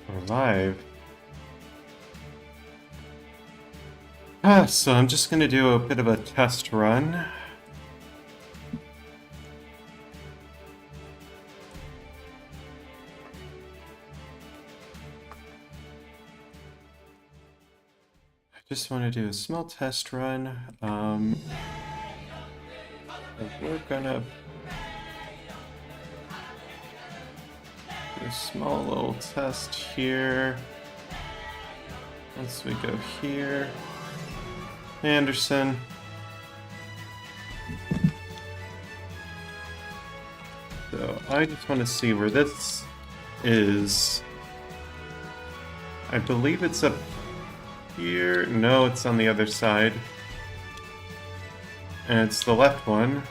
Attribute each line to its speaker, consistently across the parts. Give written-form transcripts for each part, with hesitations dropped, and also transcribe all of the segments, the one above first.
Speaker 1: We're live. So I'm just going to do a bit of a test run. I just want to do a small test run. We're gonna do a small little test here. Once we go here. Anderson. So I just want to see where this is. I believe it's up here. No, it's on the other side. And it's the left one.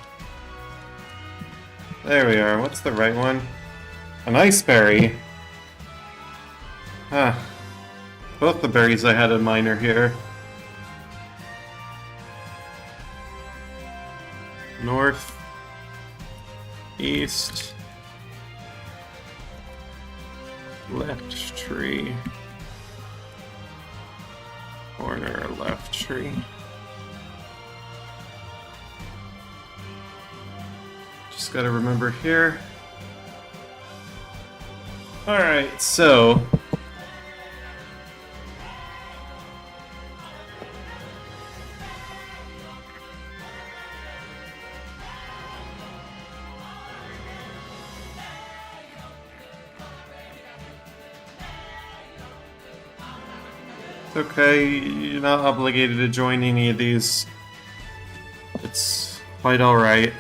Speaker 1: There we are. What's the right one? An ice berry. Huh. Both the berries I had in mind are here. North, east, left tree, corner left tree. Just gotta remember here. Alright, so okay, you're not obligated to join any of these. It's quite alright.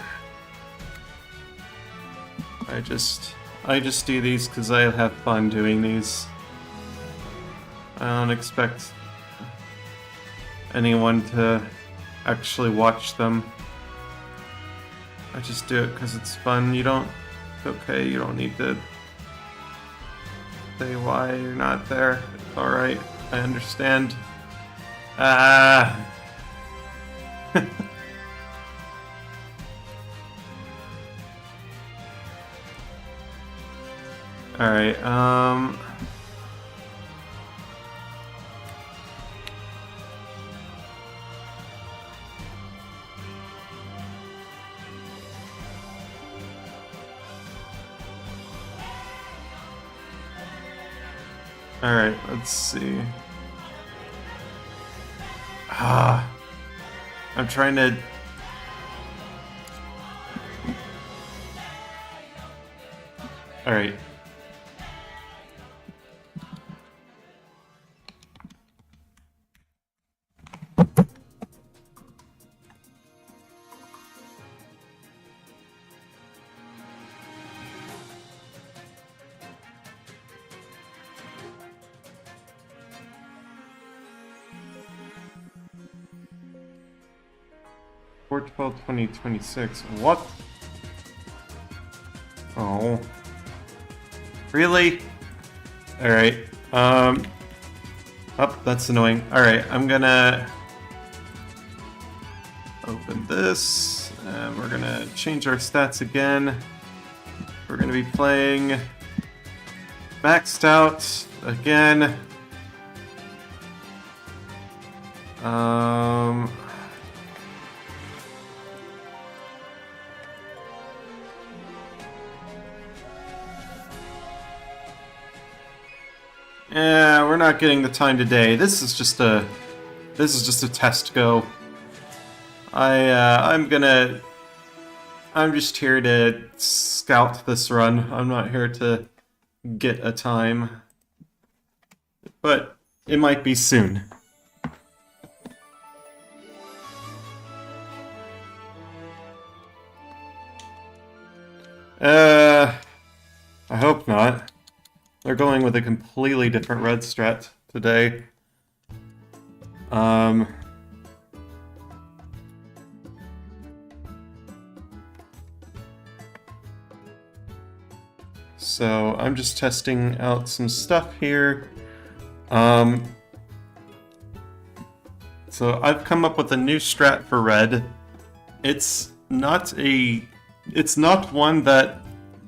Speaker 1: I just do these because I have fun doing these. I don't expect anyone to actually watch them. I just do it because it's fun. You don't... Okay, you don't need to say why you're not there. It's alright. I understand. Ah. Alright, Alright, let's see. I'm trying to... Alright. Four 12/20/26. What? Oh. Really? Alright. Oh, that's annoying. Alright, I'm gonna open this, and we're gonna change our stats again. We're gonna be playing maxed out again. Yeah, we're not getting the time today. This is just a test go. I'm just here to scout this run. I'm not here to get a time. But it might be soon. I hope not. They're going with a completely different red strat today. So I'm just testing out some stuff here. So I've come up with a new strat for red. It's not one that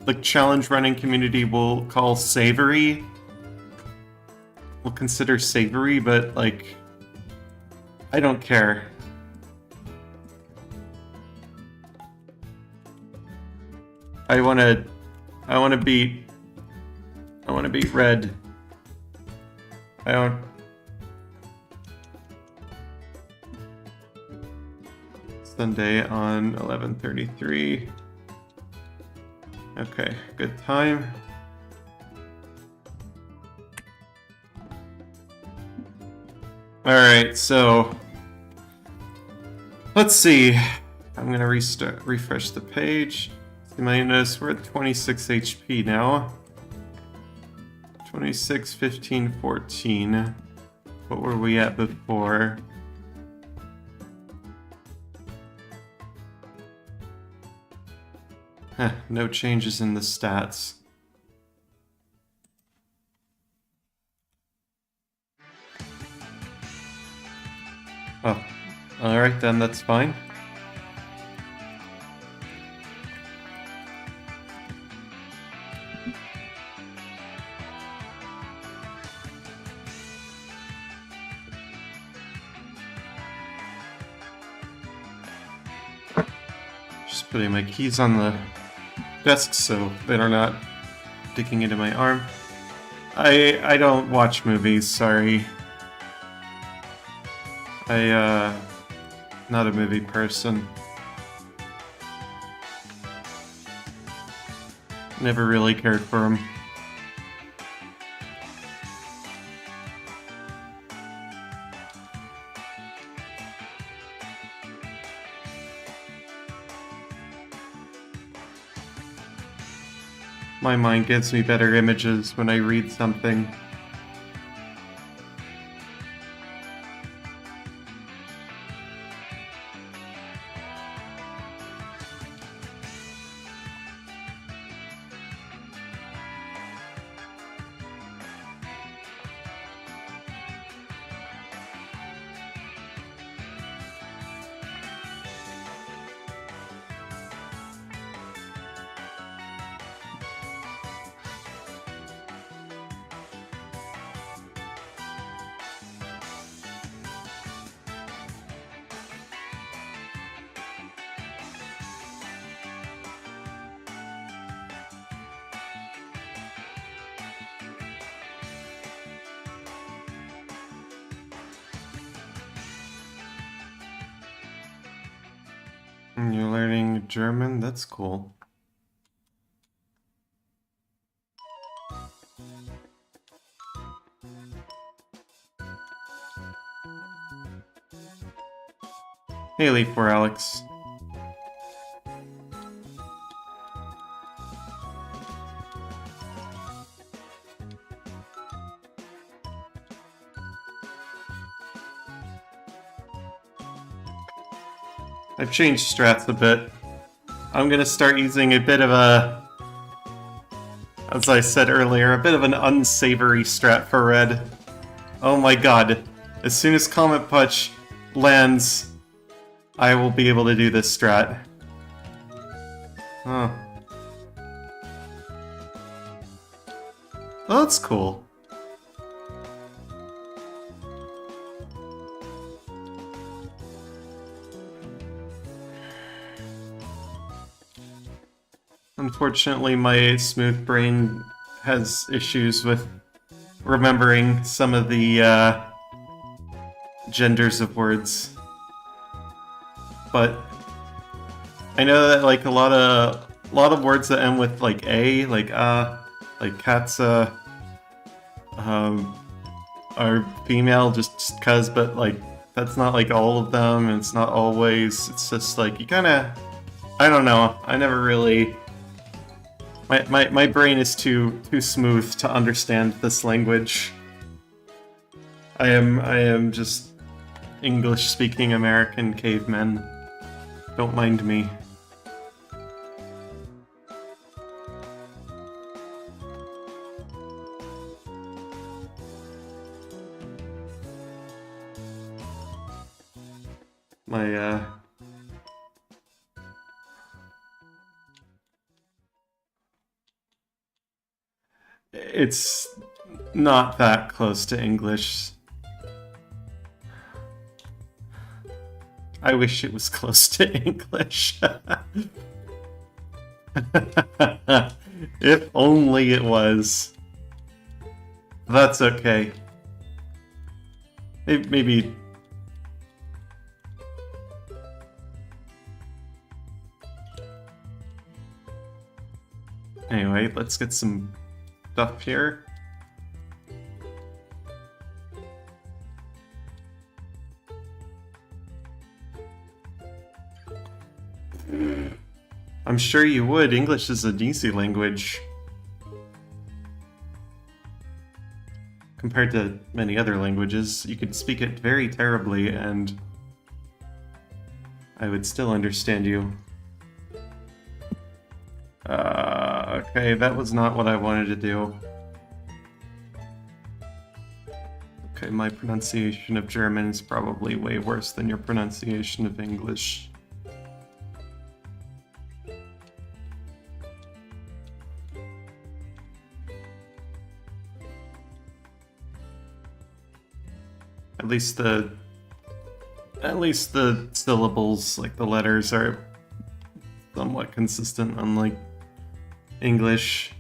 Speaker 1: the challenge running community will call savory. will consider savory, but like, I don't care. I wanna beat red. I don't. Sunday on 11:33. Okay, good time. Alright, so let's see. I'm gonna refresh the page. You might notice we're at 26 HP now. 26, 15, 14. What were we at before? Huh, no changes in the stats. Oh, alright then, that's fine. Just putting my keys on the desk so they're not digging into my arm. I don't watch movies, sorry. Not a movie person. Never really cared for them. My mind gives me better images when I read something. You're learning German? That's cool. Hey, Leaf 4 Alex. I've changed strats a bit. I'm gonna start using a bit of a, as I said earlier, a bit of an unsavory strat for red. Oh my god. As soon as Comet Punch lands, I will be able to do this strat. Oh. Oh, that's cool. Unfortunately, my smooth brain has issues with remembering some of the genders of words. But I know that like a lot of words that end with like a, like katsa, are female just cause, but like that's not like all of them, and it's not always. It's just like you kind of, I don't know. I never really. My brain is too smooth to understand this language. I am just English-speaking American cavemen. Don't mind me. My it's not that close to English. I wish it was close to English. If only it was. That's okay. Maybe... Anyway, let's get some stuff here. I'm sure you would. English is an easy language compared to many other languages. You could speak it very terribly and I would still understand you. Okay, that was not what I wanted to do. Okay, my pronunciation of German is probably way worse than your pronunciation of English. At least the syllables, like the letters, are somewhat consistent, unlike English.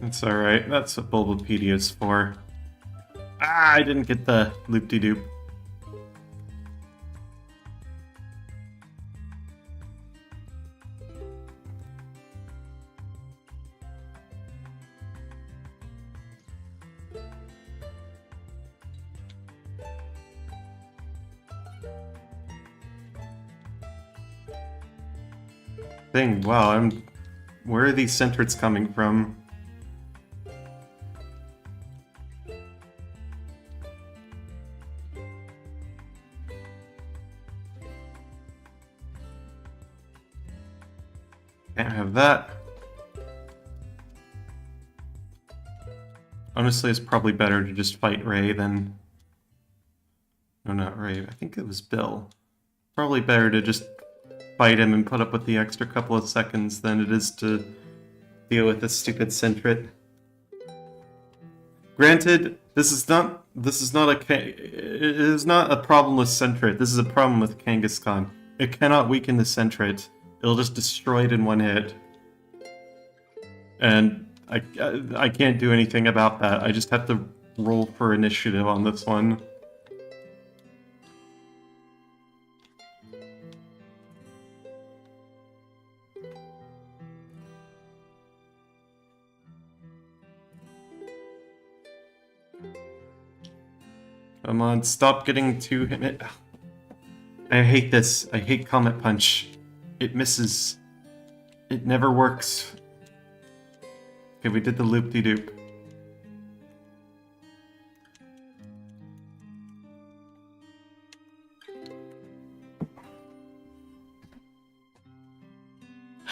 Speaker 1: It's alright, that's what Bulbapedia is for. Ah, I didn't get the loop-de-doop. Dang, wow, where are these centrets coming from? Can't have that. Honestly, it's probably better to just fight Ray than... No, not Ray. I think it was Bill. Probably better to just fight him and put up with the extra couple of seconds than it is to deal with this stupid Centret. Granted, it is not a problem with Centret. This is a problem with Kangaskhan. It cannot weaken the Centret. It'll just destroy it in one hit. And I can't do anything about that. I just have to roll for initiative on this one. Come on, stop getting too hit. I hate this. I hate Comet Punch. It misses. It never works. Okay, we did the loop-de-doop.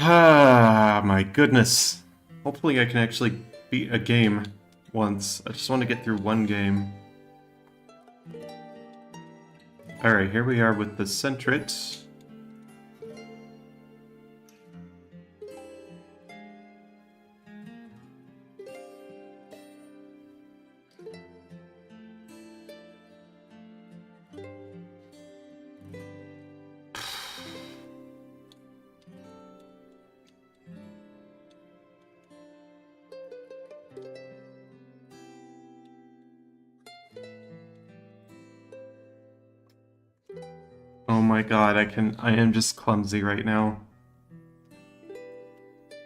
Speaker 1: Ah, my goodness. Hopefully I can actually beat a game once. I just want to get through one game. Alright, here we are with the Centret. Oh my god, I am just clumsy right now.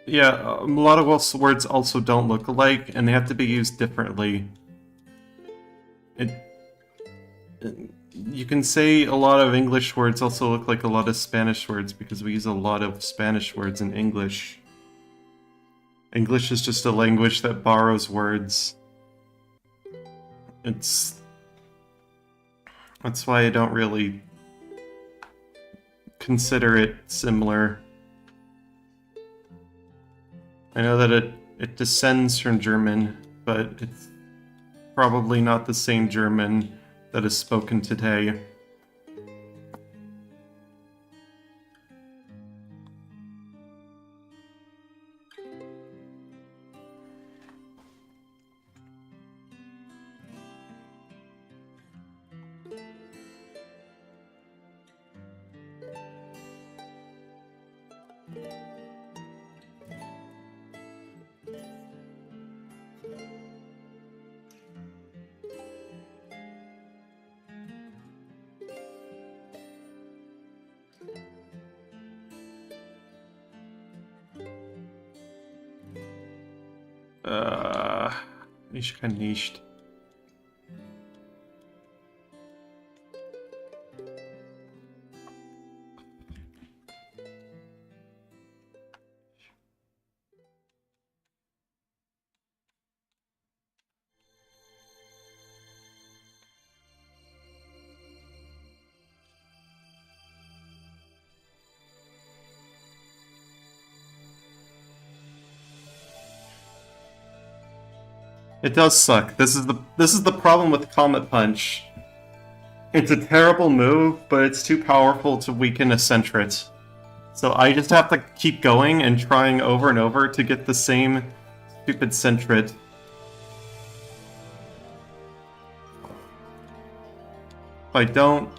Speaker 1: Yeah, a lot of words also don't look alike, and they have to be used differently. You can say a lot of English words also look like a lot of Spanish words, because we use a lot of Spanish words in English. English is just a language that borrows words. That's why I don't really consider it similar. I know that it descends from German, but it's probably not the same German that is spoken today. Ich kann nicht. It does suck. This is the problem with Comet Punch. It's a terrible move, but it's too powerful to weaken a Sentret. So I just have to keep going and trying over and over to get the same stupid Sentret. If I don't...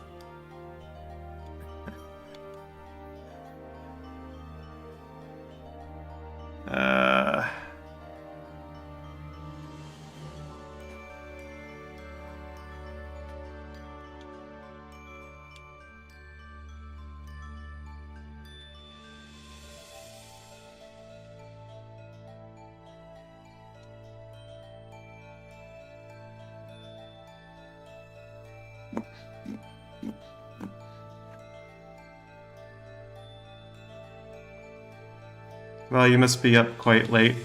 Speaker 1: Well, you must be up quite late.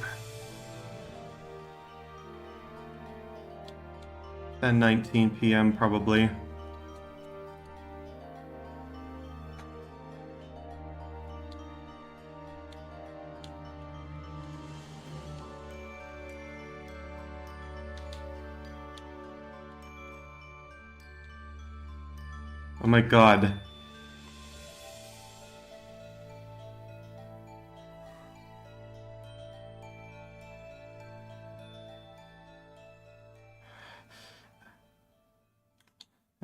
Speaker 1: 10:19 p.m. probably. Oh my god.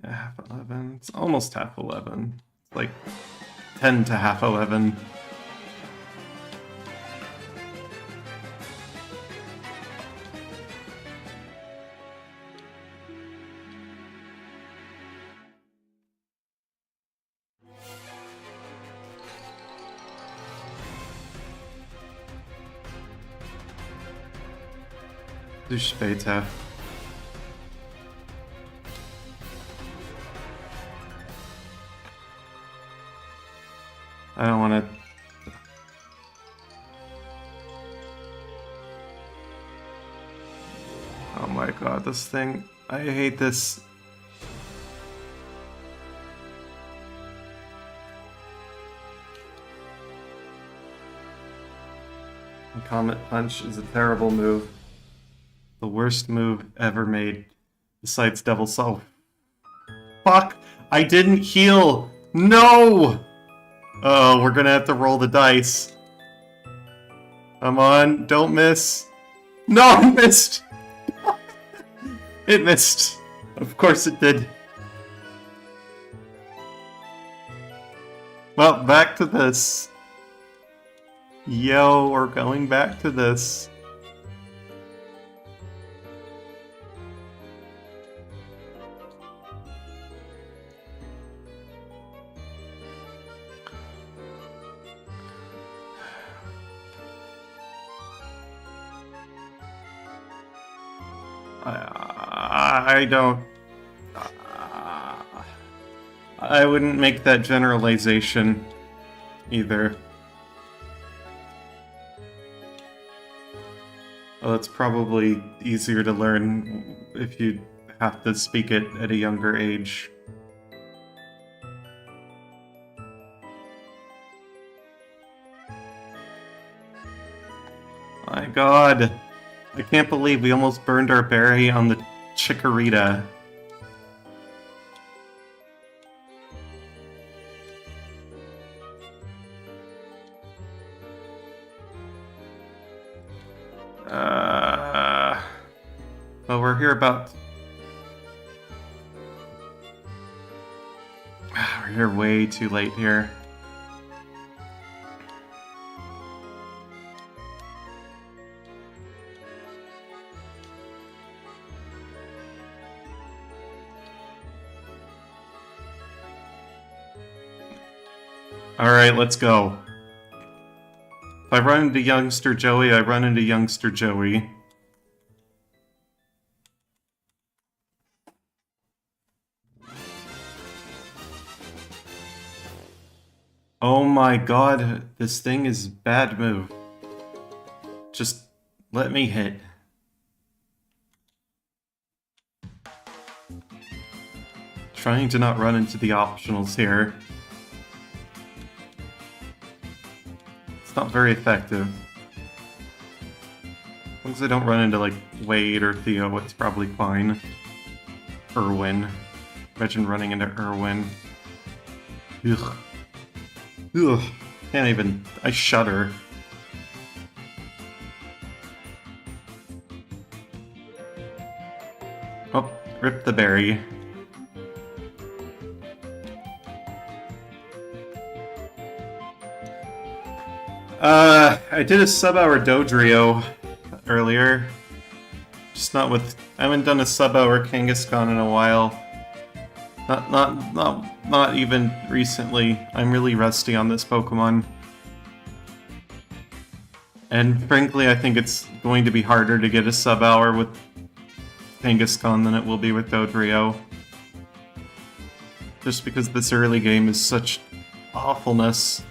Speaker 1: Half 11. It's almost half 11. Like 10 to half 11. Zu später. I don't want to... Oh my god, this thing... I hate this. The Comet Punch is a terrible move. The worst move ever made, besides Devil Soul. Fuck! I didn't heal! No! Oh, we're gonna have to roll the dice. Come on, don't miss. No, it missed! It missed. Of course it did. Well, back to this. Yo, we're going back to this. I don't... I wouldn't make that generalization either. Oh, it's probably easier to learn if you have to speak it at a younger age. My god. I can't believe we almost burned our berry on the Chikorita. Well, we're here about... We're here way too late here. Alright, let's go. If I run into Youngster Joey, I run into Youngster Joey. Oh my god, this thing is bad move. Just let me hit. Trying to not run into the optionals here. It's not very effective. As long as I don't run into, like, Wade or Theo, it's probably fine. Irwin. Imagine running into Irwin. Ugh. Ugh. Can't even... I shudder. Oh, rip the berry. I did a sub-hour Dodrio earlier. Just not with... I haven't done a sub-hour Kangaskhan in a while. Not even recently. I'm really rusty on this Pokemon. And frankly, I think it's going to be harder to get a sub-hour with Kangaskhan than it will be with Dodrio. Just because this early game is such awfulness.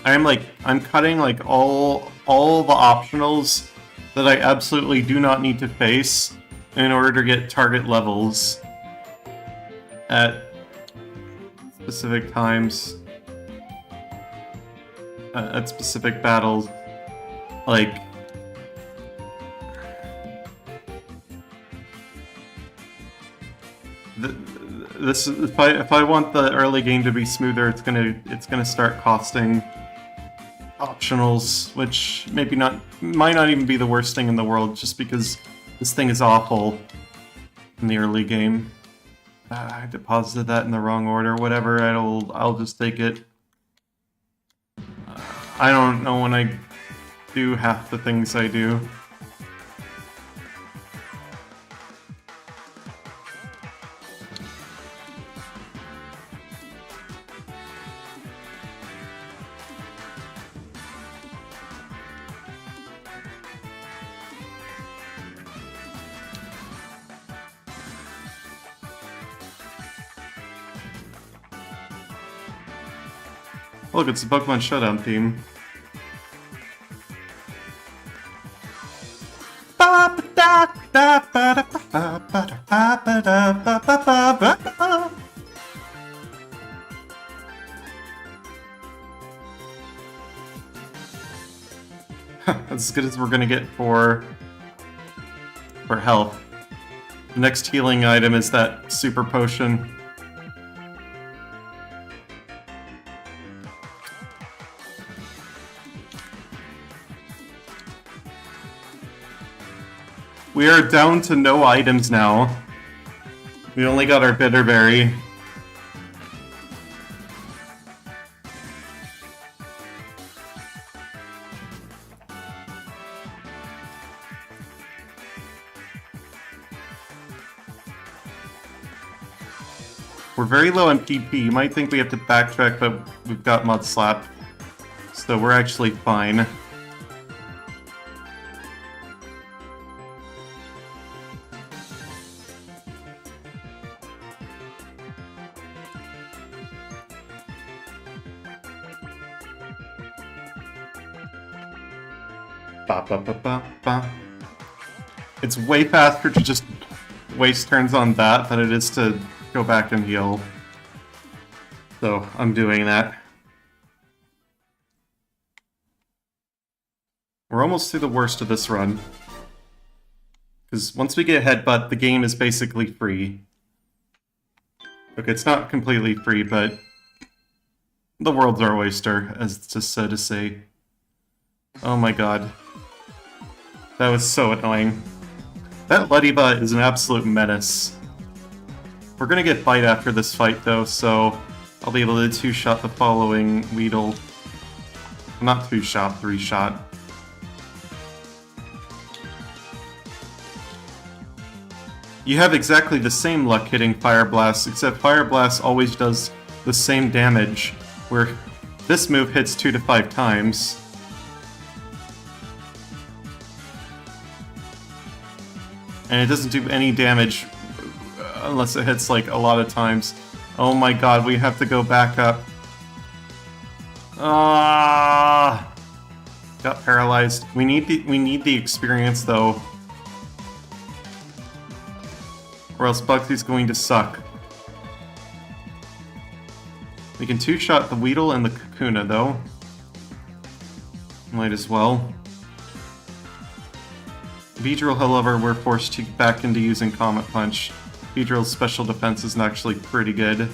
Speaker 1: I'm cutting like all the optionals that I absolutely do not need to face in order to get target levels at specific times, at specific battles. Like, this if I want the early game to be smoother, it's gonna start costing optionals, which might not even be the worst thing in the world, just because this thing is awful in the early game. I deposited that in the wrong order. Whatever, I'll just take it. I don't know when I do half the things I do. Look, it's the Pokemon Showdown theme. That's as good as we're gonna get for health. The next healing item is that Super Potion. We are down to no items now. We only got our Bitterberry. We're very low on PP. You might think we have to backtrack, but we've got Mud Slap. So we're actually fine. Ba, ba, ba, ba, ba. It's way faster to just waste turns on that than it is to go back and heal. So, I'm doing that. We're almost through the worst of this run. Because once we get Headbutt, the game is basically free. Okay, it's not completely free, but the world's our oyster, as it's just so to say. Oh my god. That was so annoying. That Ladybug is an absolute menace. We're gonna get Bite after this fight, though, so I'll be able to two-shot the following Weedle. Not two-shot, three-shot. You have exactly the same luck hitting Fire Blast, except Fire Blast always does the same damage, where this move hits 2 to 5 times. And it doesn't do any damage unless it hits like a lot of times. Oh my god, we have to go back up. Ah, got paralyzed. We need the experience though. Or else Bugsy's going to suck. We can two-shot the Weedle and the Kakuna, though. Might as well. Beedrill, however, we're forced to back into using Comet Punch. Beedrill's special defense is actually pretty good.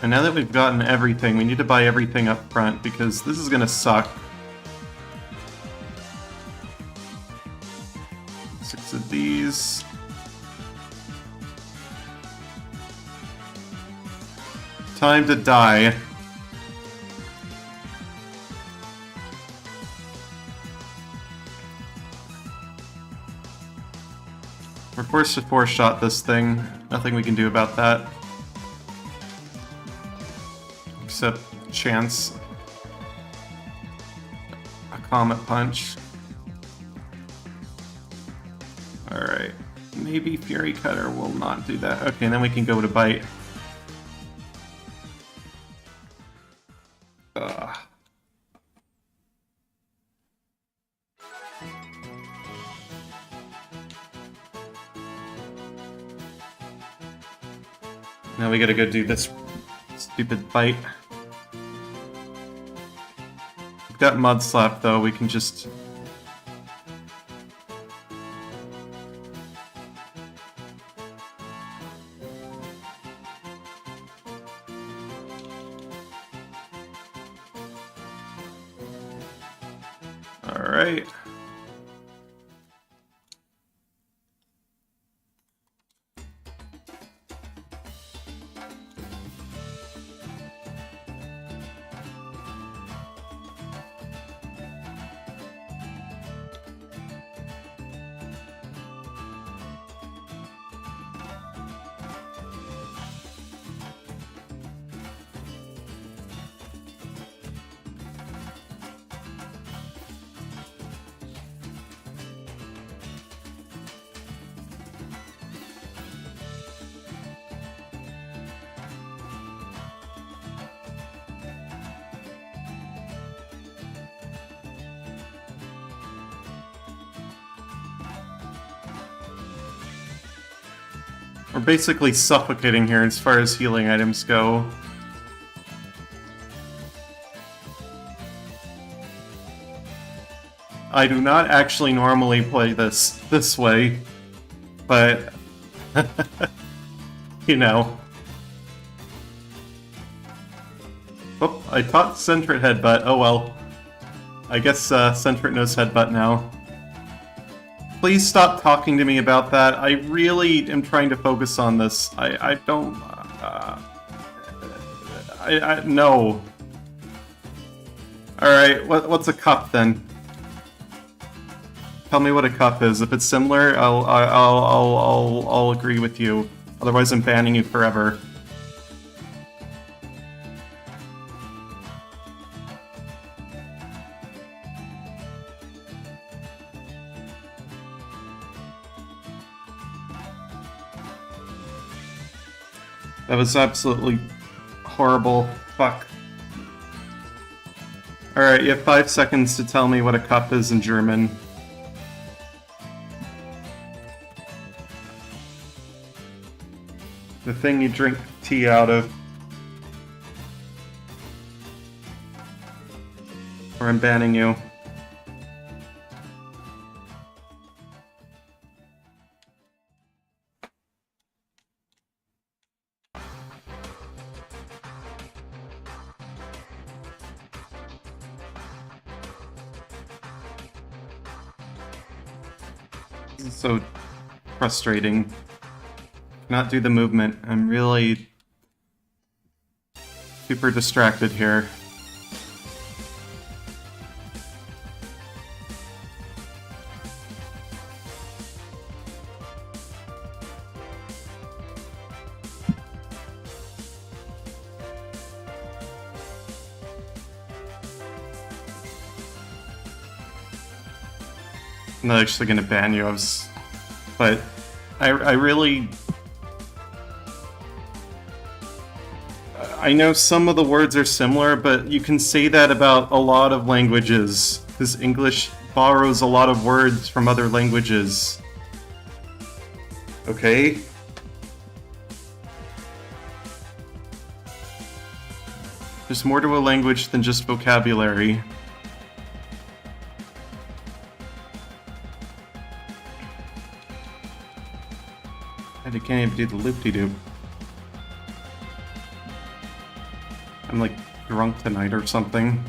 Speaker 1: And now that we've gotten everything, we need to buy everything up front, because this is gonna suck. 6 of these. Time to die. We're forced to four-shot this thing. Nothing we can do about that. Except chance. A Comet Punch. Alright. Maybe Fury Cutter will not do that. Okay, then we can go to Bite. Ugh. Now we gotta go do this stupid Bite. We've got Mud Slap though, we can just... Alright. We're basically suffocating here as far as healing items go. I do not actually normally play this way, but you know. Oh, I taught Sentret Headbutt. Oh well. I guess Sentret knows Headbutt now. Please stop talking to me about that. I really am trying to focus on this. I don't... no. Alright, what's a cup then? Tell me what a cup is. If it's similar, I'll agree with you. Otherwise I'm banning you forever. That was absolutely horrible. Fuck. Alright, you have 5 seconds to tell me what a cup is in German. The thing you drink tea out of. Or I'm banning you. This is so frustrating. Cannot do the movement. I'm really super distracted here. I'm not actually gonna ban you, but I really... I know some of the words are similar, but you can say that about a lot of languages, because English borrows a lot of words from other languages. Okay? There's more to a language than just vocabulary. I can't even do the loop-de-doop. I'm like drunk tonight or something.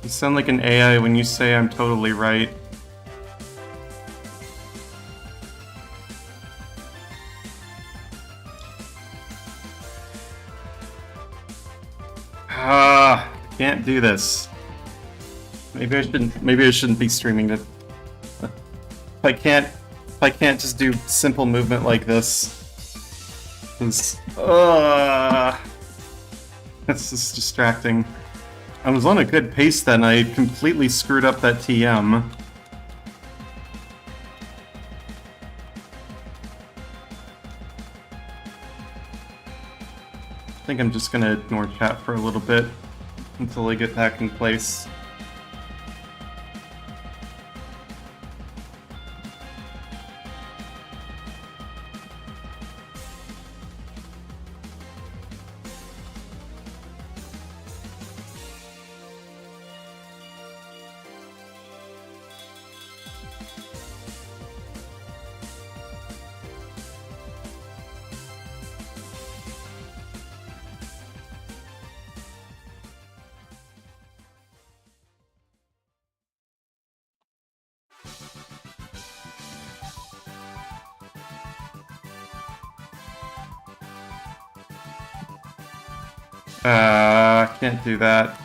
Speaker 1: You sound like an AI when you say I'm totally right. Ah, I can't do this. Maybe I shouldn't be streaming it. If I can't just do simple movement like this. This is distracting. I was on a good pace then, I completely screwed up that TM. I think I'm just gonna ignore chat for a little bit until I get back in place. Can't do that.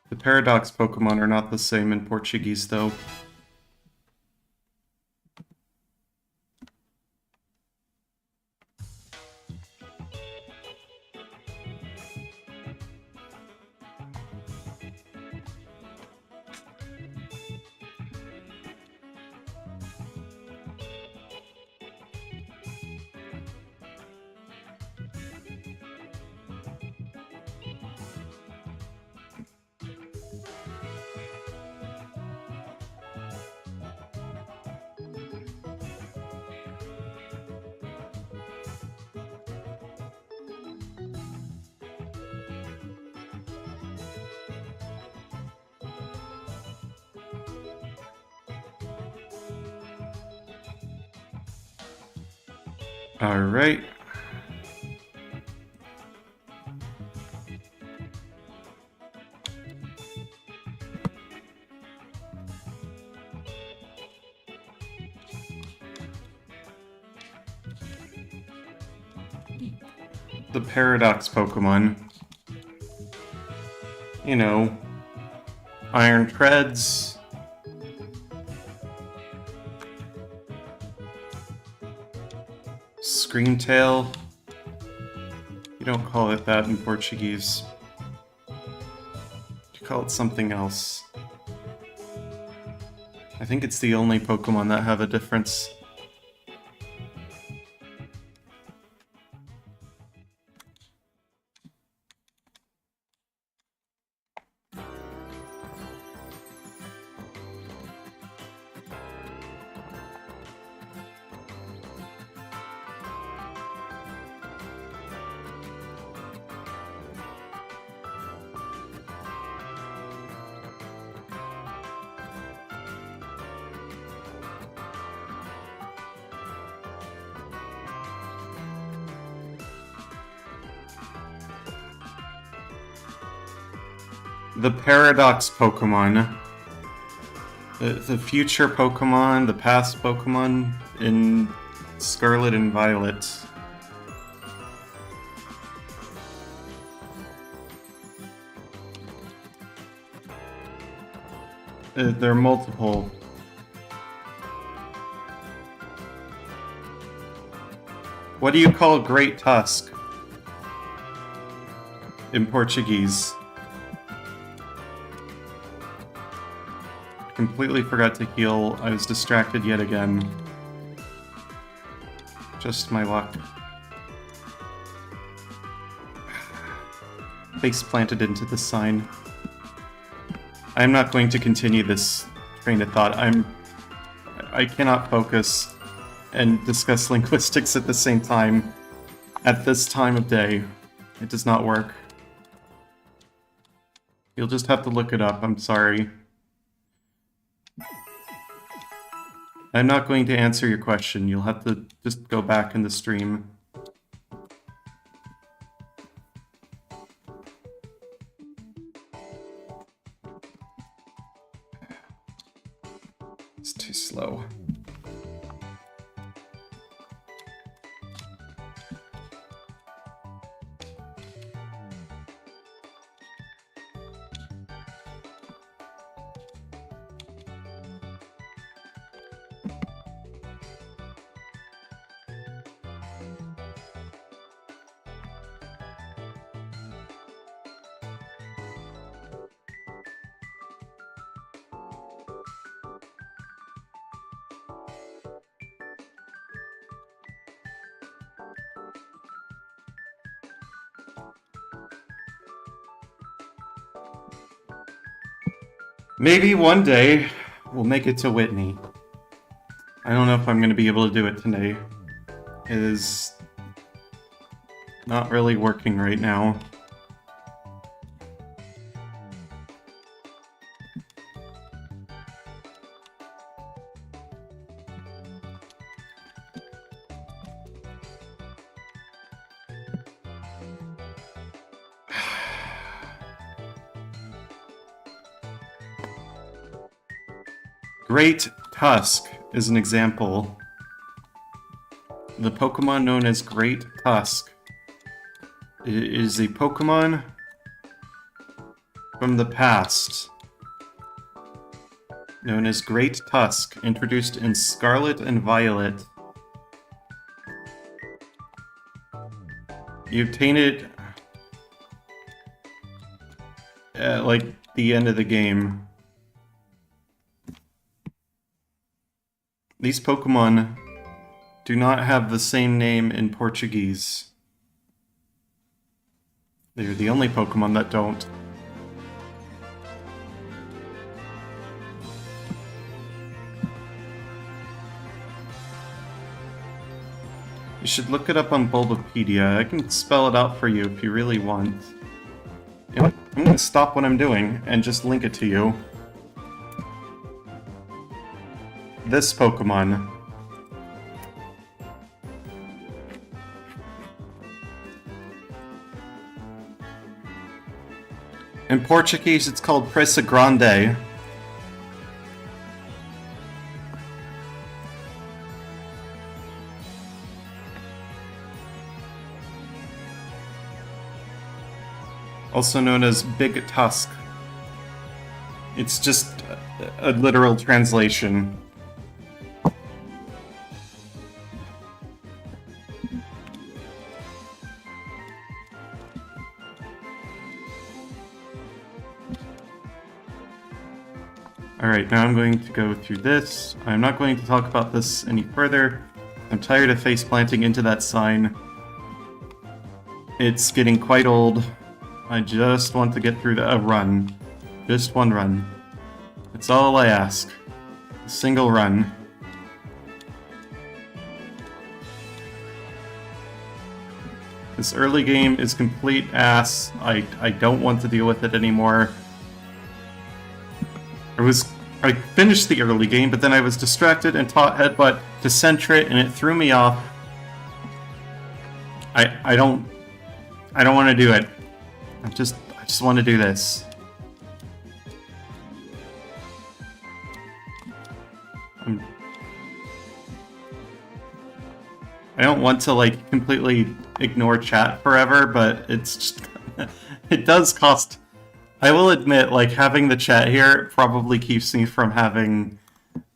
Speaker 1: The Paradox Pokemon are not the same in Portuguese, though. Alright. The Paradox Pokemon. You know, Iron Treads. Screamtail. You don't call it that in Portuguese. You call it something else. I think it's the only Pokemon that have a difference. The Paradox Pokemon. The future Pokemon, the past Pokemon in Scarlet and Violet. There are multiple. What do you call Great Tusk in Portuguese? Completely forgot to heal. I was distracted yet again. Just my luck. Face planted into the sign. I'm not going to continue this train of thought. I cannot focus and discuss linguistics at the same time at this time of day. It does not work. You'll just have to look it up. I'm sorry. I'm not going to answer your question. You'll have to just go back in the stream. It's too slow. Maybe one day we'll make it to Whitney. I don't know if I'm going to be able to do it today. It is not really working right now. Great Tusk is an example. The Pokemon known as Great Tusk is a Pokemon from the past known as Great Tusk, introduced in Scarlet and Violet. You obtain it at, like, the end of the game. These Pokemon do not have the same name in Portuguese. They're the only Pokemon that don't. You should look it up on Bulbapedia. I can spell it out for you if you really want. You know what? I'm going to stop what I'm doing and just link it to you. This Pokemon. In Portuguese, it's called Presa Grande. Also known as Big Tusk. It's just a literal translation. Alright, now I'm going to go through this. I'm not going to talk about this any further. I'm tired of face planting into that sign. It's getting quite old. I just want to get through a run. Just one run. That's all I ask. A single run. This early game is complete ass. I don't want to deal with it anymore. I finished the early game, but then I was distracted and taught Headbutt to center it, and it threw me off. I don't want to do it. I just want to do this. I don't want to like completely ignore chat forever, but it's just it does cost. I will admit, like, having the chat here probably keeps me from having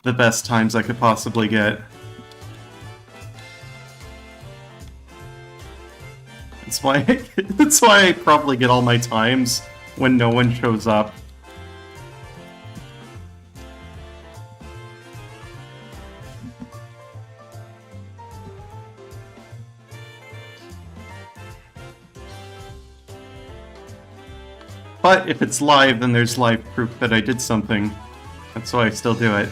Speaker 1: the best times I could possibly get. That's why I probably get all my times when no one shows up. But if it's live, then there's live proof that I did something. That's why I still do it.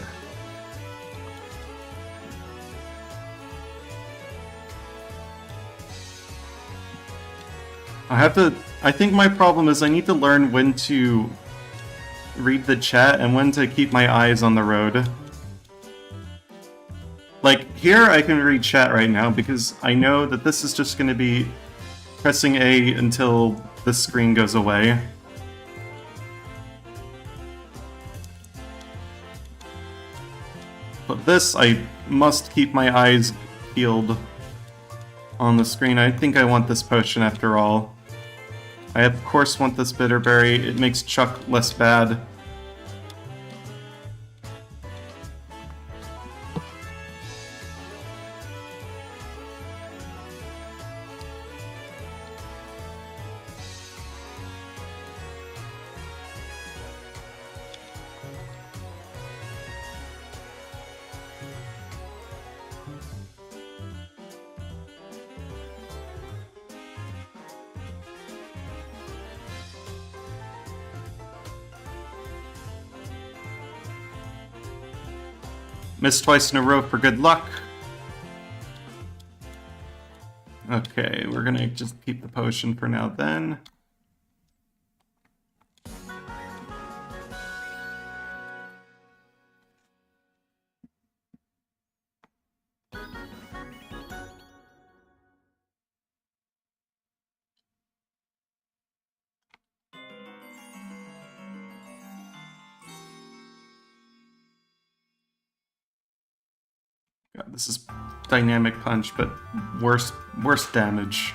Speaker 1: I think my problem is I need to learn when to read the chat and when to keep my eyes on the road. Like, here I can read chat right now because I know that this is just going to be pressing A until the screen goes away. But this, I must keep my eyes peeled on the screen. I think I want this potion after all. I of course want this bitterberry. It makes Chuck less bad. Missed twice in a row for good luck. Okay, we're gonna just keep the potion for now then. God, this is dynamic punch, but worse damage.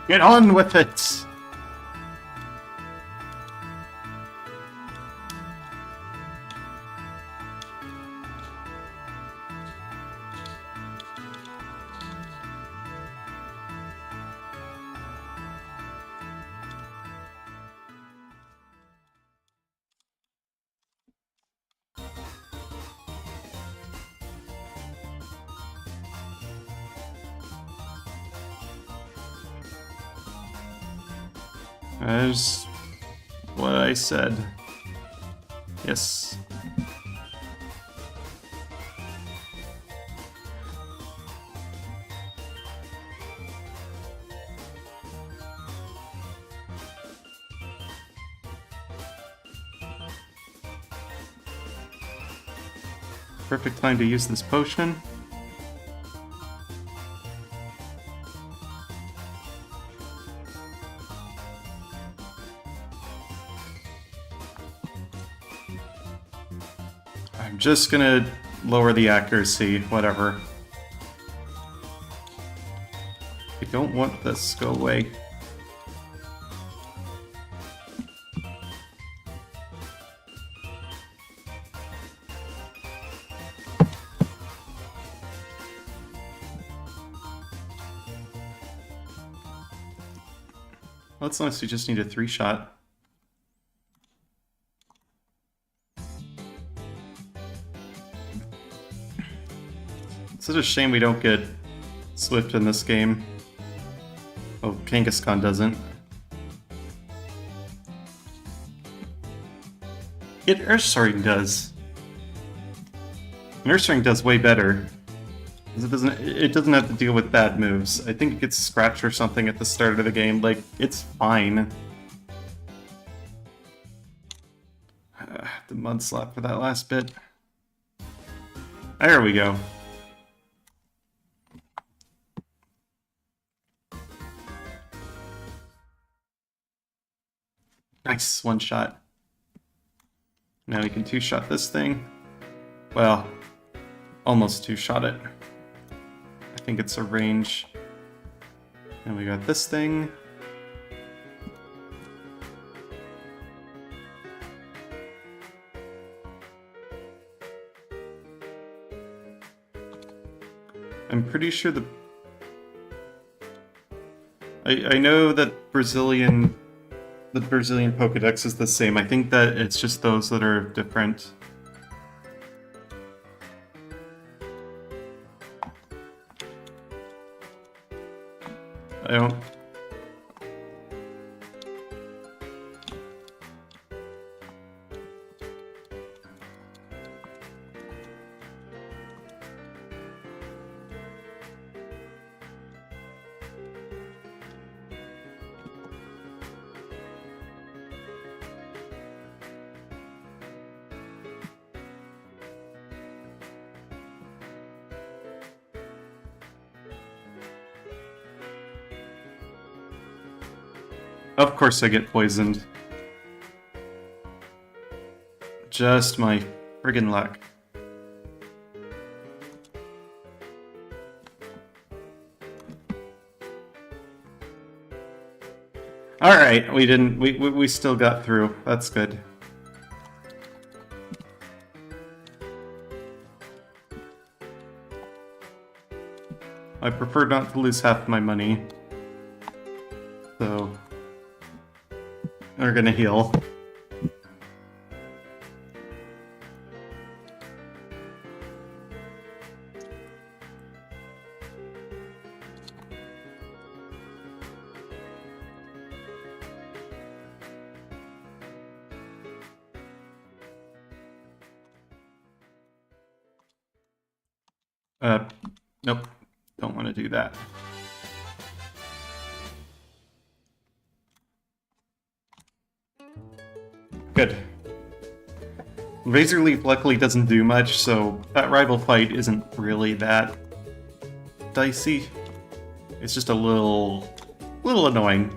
Speaker 1: Get on with it! That's what I said. Yes. Perfect time to use this potion. I'm just gonna lower the accuracy, whatever. I don't want this, go away. Let's honestly just need a 3-shot. It's such a shame we don't get Swift in this game. Oh, Kangaskhan doesn't. Earthsharing does. Earthsharing does way better. It doesn't have to deal with bad moves. I think it gets scratched or something at the start of the game. Like, it's fine. The mud slap for that last bit. There we go. Nice, 1-shot. Now we can 2-shot this thing. Well, almost 2-shot it. I think it's a range. And we got this thing. I'm pretty sure the I know that Brazilian Pokédex is the same. I think that it's just those that are different. I don't... Of course I get poisoned. Just my friggin' luck. Alright, we still got through. That's good. I prefer not to lose half my money. So... we're gonna heal. Nope. Don't want to do that. Good. Razor Leaf luckily doesn't do much, so that rival fight isn't really that dicey. It's just a little annoying.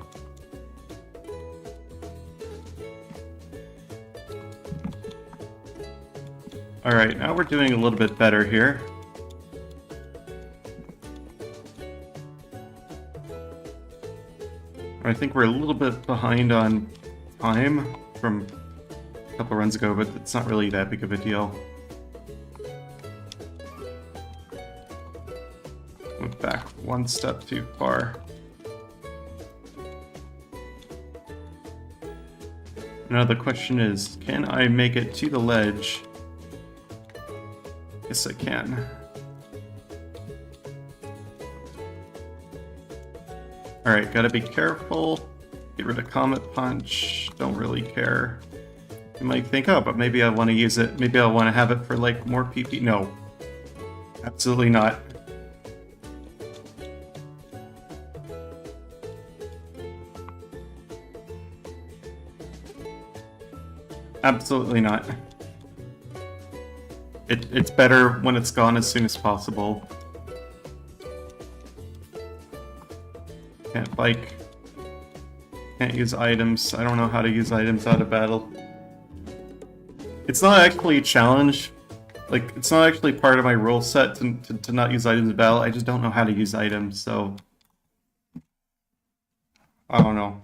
Speaker 1: Alright, now we're doing a little bit better here. I think we're a little bit behind on time from a couple runs ago, but it's not really that big of a deal. Went back one step too far. Now the question is, can I make it to the ledge? Yes, I can. Alright, gotta be careful. Get rid of Comet Punch. Don't really care. You might think, oh, but maybe I want to use it. Maybe I want to have it for, like, more PP. No. Absolutely not. Absolutely not. It's better when it's gone as soon as possible. Can't, like... Can't use items. I don't know how to use items out of battle. It's not actually a challenge. Like, it's not actually part of my rule set to not use items in battle. I just don't know how to use items, so... I don't know.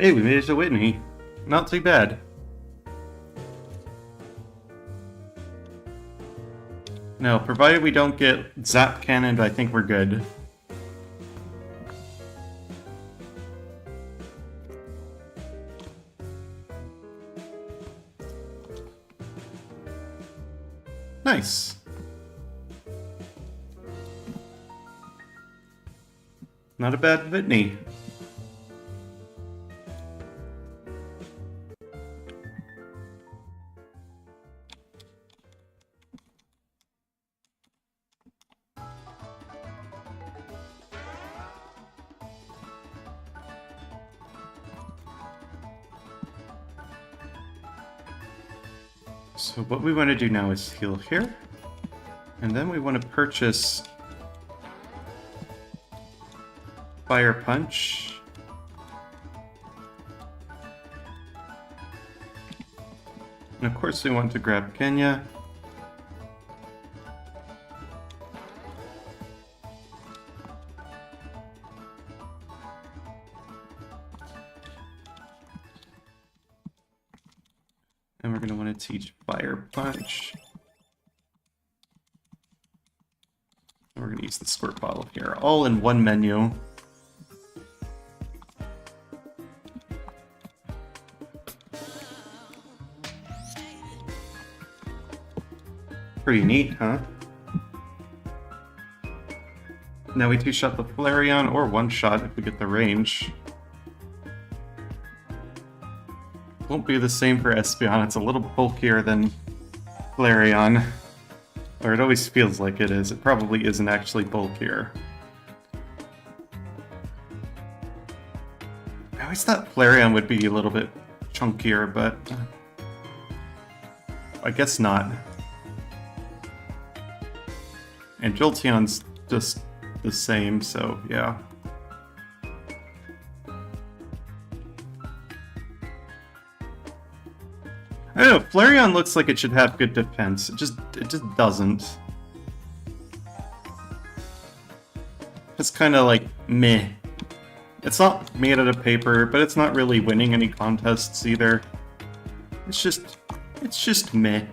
Speaker 1: Hey, we made it to Whitney. Not too bad. No, provided we don't get zap cannoned, I think we're good. Nice. Not a bad Whitney. So what we want to do now is heal here, and then we want to purchase Fire Punch. And of course we want to grab Kenya. And we're going to want to teach Fire Punch. And we're going to use the Squirt Bottle here, all in one menu. Pretty neat, huh? Now we two-shot the Flareon, or one-shot if we get the range. Won't be the same for Espeon, it's a little bulkier than Flareon. Or it always feels like it is. It probably isn't actually bulkier. I always thought Flareon would be a little bit chunkier, but I guess not. And Jolteon's just the same, so yeah. I don't know, Flareon looks like it should have good defense. It just doesn't. It's kind of like meh. It's not made out of paper, but it's not really winning any contests either. It's just meh.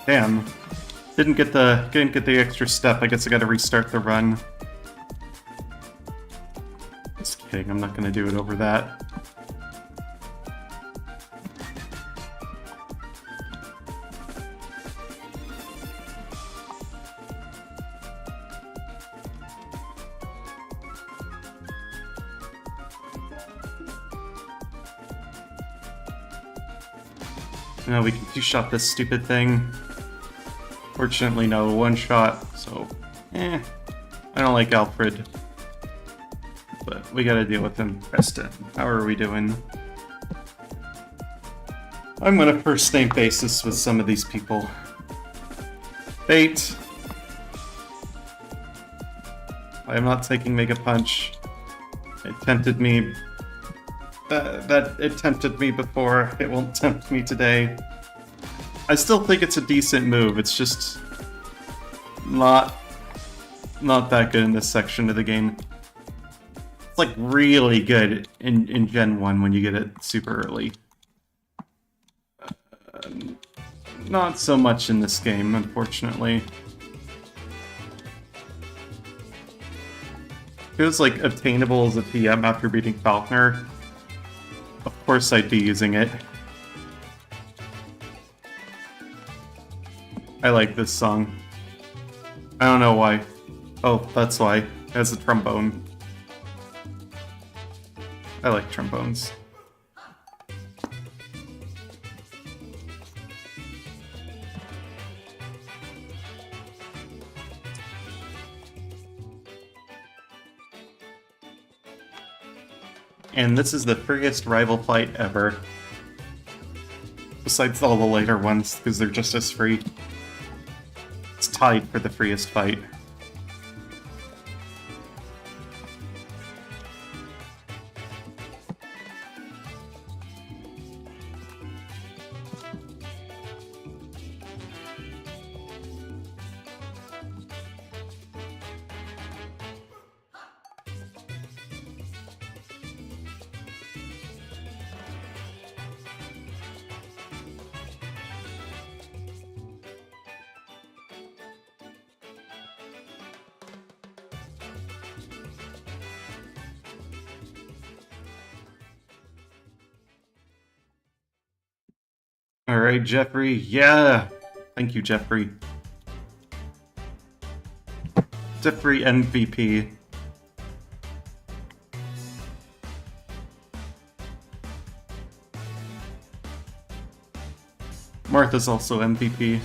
Speaker 1: Damn. Didn't get the extra step. I guess I gotta restart the run. Just kidding, I'm not gonna do it over that. No, we can two-shot this stupid thing. Fortunately, no one-shot, so... I don't like Alfred. But we gotta deal with him. Preston, how are we doing? I'm gonna first name basis with some of these people. Bait! I am not taking Mega Punch. It tempted me... it tempted me before. It won't tempt me today. I still think it's a decent move. It's just not that good in this section of the game. It's like really good in Gen 1 when you get it super early. Not so much in this game, unfortunately. Feels like obtainable as a TM after beating Falconer. Of course I'd be using it. I like this song. I don't know why. Oh, that's why. It has a trombone. I like trombones. And this is the freest rival fight ever. Besides all the later ones, because they're just as free. It's tied for the freest fight. Alright, Jeffrey. Yeah! Thank you, Jeffrey. Jeffrey MVP. Martha's also MVP.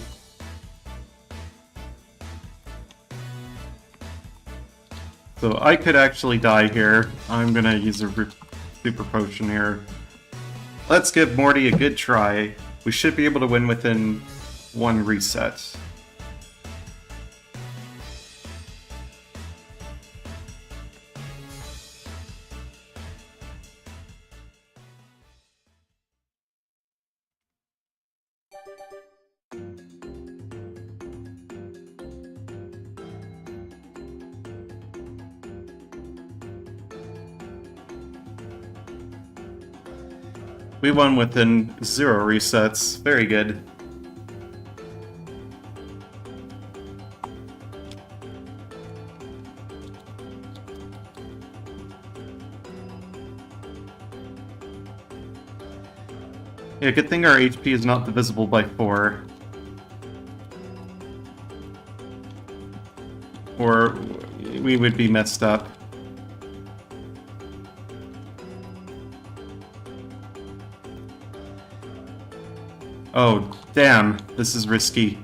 Speaker 1: So I could actually die here. I'm gonna use a super potion here. Let's give Morty a good try. We should be able to win within one reset. We won within 0 resets. Very good. Yeah, good thing our HP is not divisible by 4. Or we would be messed up. Oh, damn. This is risky.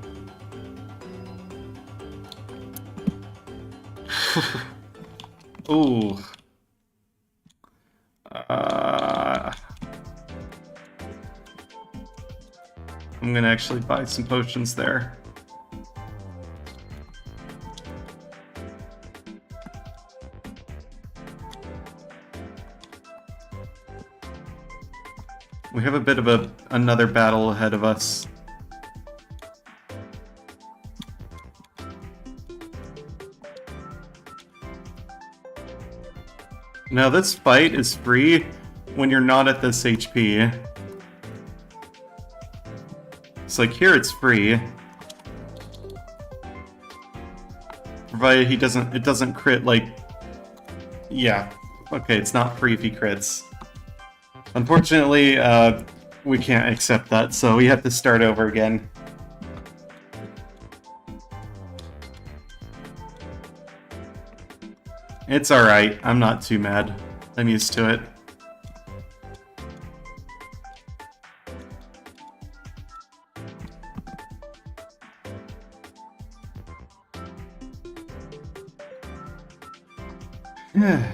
Speaker 1: Ooh. I'm gonna actually buy some potions there. We have a bit of another battle ahead of us. Now this fight is free when you're not at this HP. It's like here it's free, Provided it doesn't crit, like... Yeah. Okay, it's not free if he crits. Unfortunately, we can't accept that, so we have to start over again. It's alright, I'm not too mad. I'm used to it. Yeah.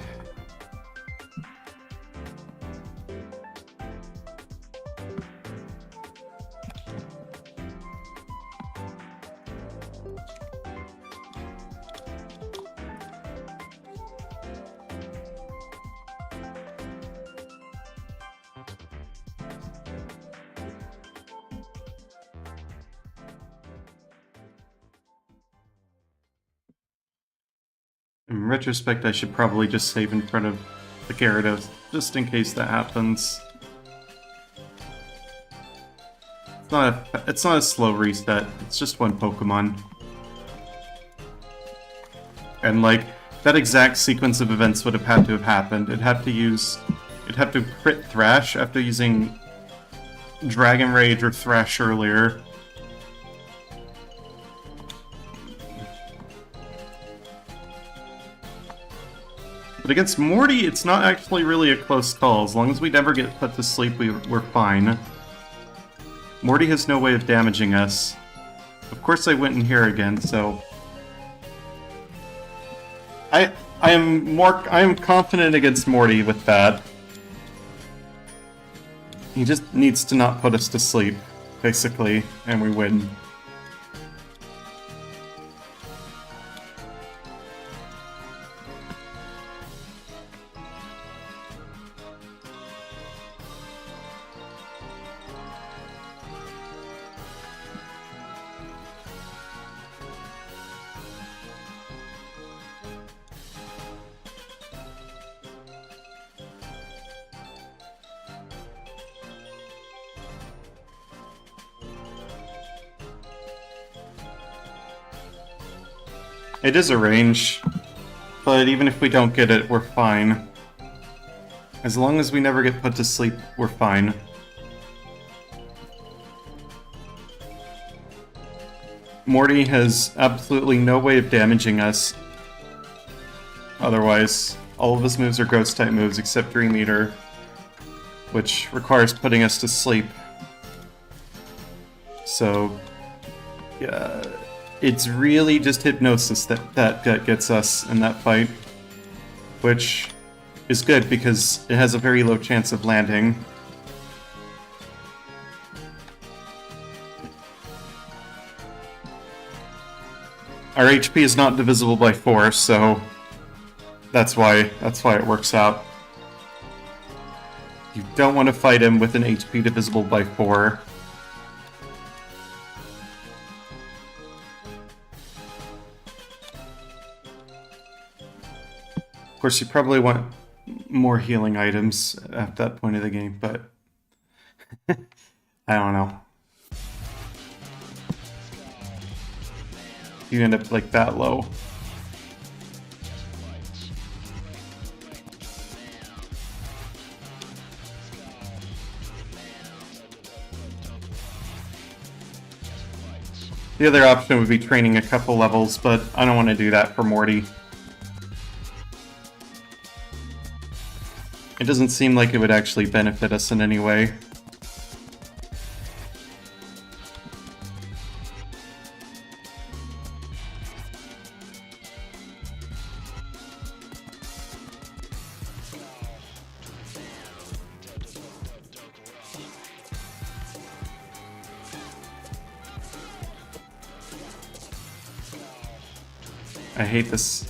Speaker 1: In retrospect, I should probably just save in front of the Gyarados, just in case that happens. It's not a slow reset, it's just one Pokemon. And like, that exact sequence of events would have had to have happened. It'd have to crit Thrash after using Dragon Rage or Thrash earlier. But against Morty, it's not actually really a close call. As long as we never get put to sleep, we're fine. Morty has no way of damaging us. Of course I went in here again, so... I am confident against Morty with that. He just needs to not put us to sleep, basically, and we win. It is a range, but even if we don't get it, we're fine. As long as we never get put to sleep, we're fine. Morty has absolutely no way of damaging us. Otherwise, all of his moves are Ghost-type moves except Dream Eater, which requires putting us to sleep. So, yeah... It's really just Hypnosis that gets us in that fight, which is good because it has a very low chance of landing. Our HP is not divisible by 4, so that's why it works out. You don't want to fight him with an HP divisible by 4. Of course, you probably want more healing items at that point of the game, but I don't know. You end up like that low. The other option would be training a couple levels, but I don't want to do that for Morty. It doesn't seem like it would actually benefit us in any way. I hate this.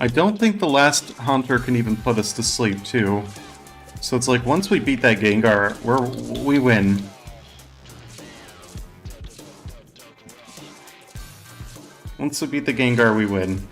Speaker 1: I don't think the last Hunter can even put us to sleep, too. So it's like, once we beat that Gengar, we win. Once we beat the Gengar, we win.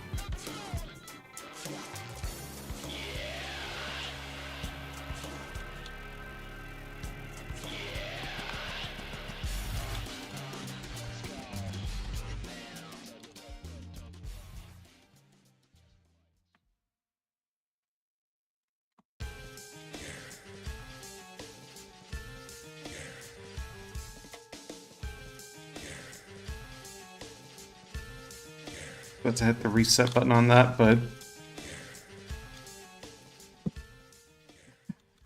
Speaker 1: About to hit the reset button on that, but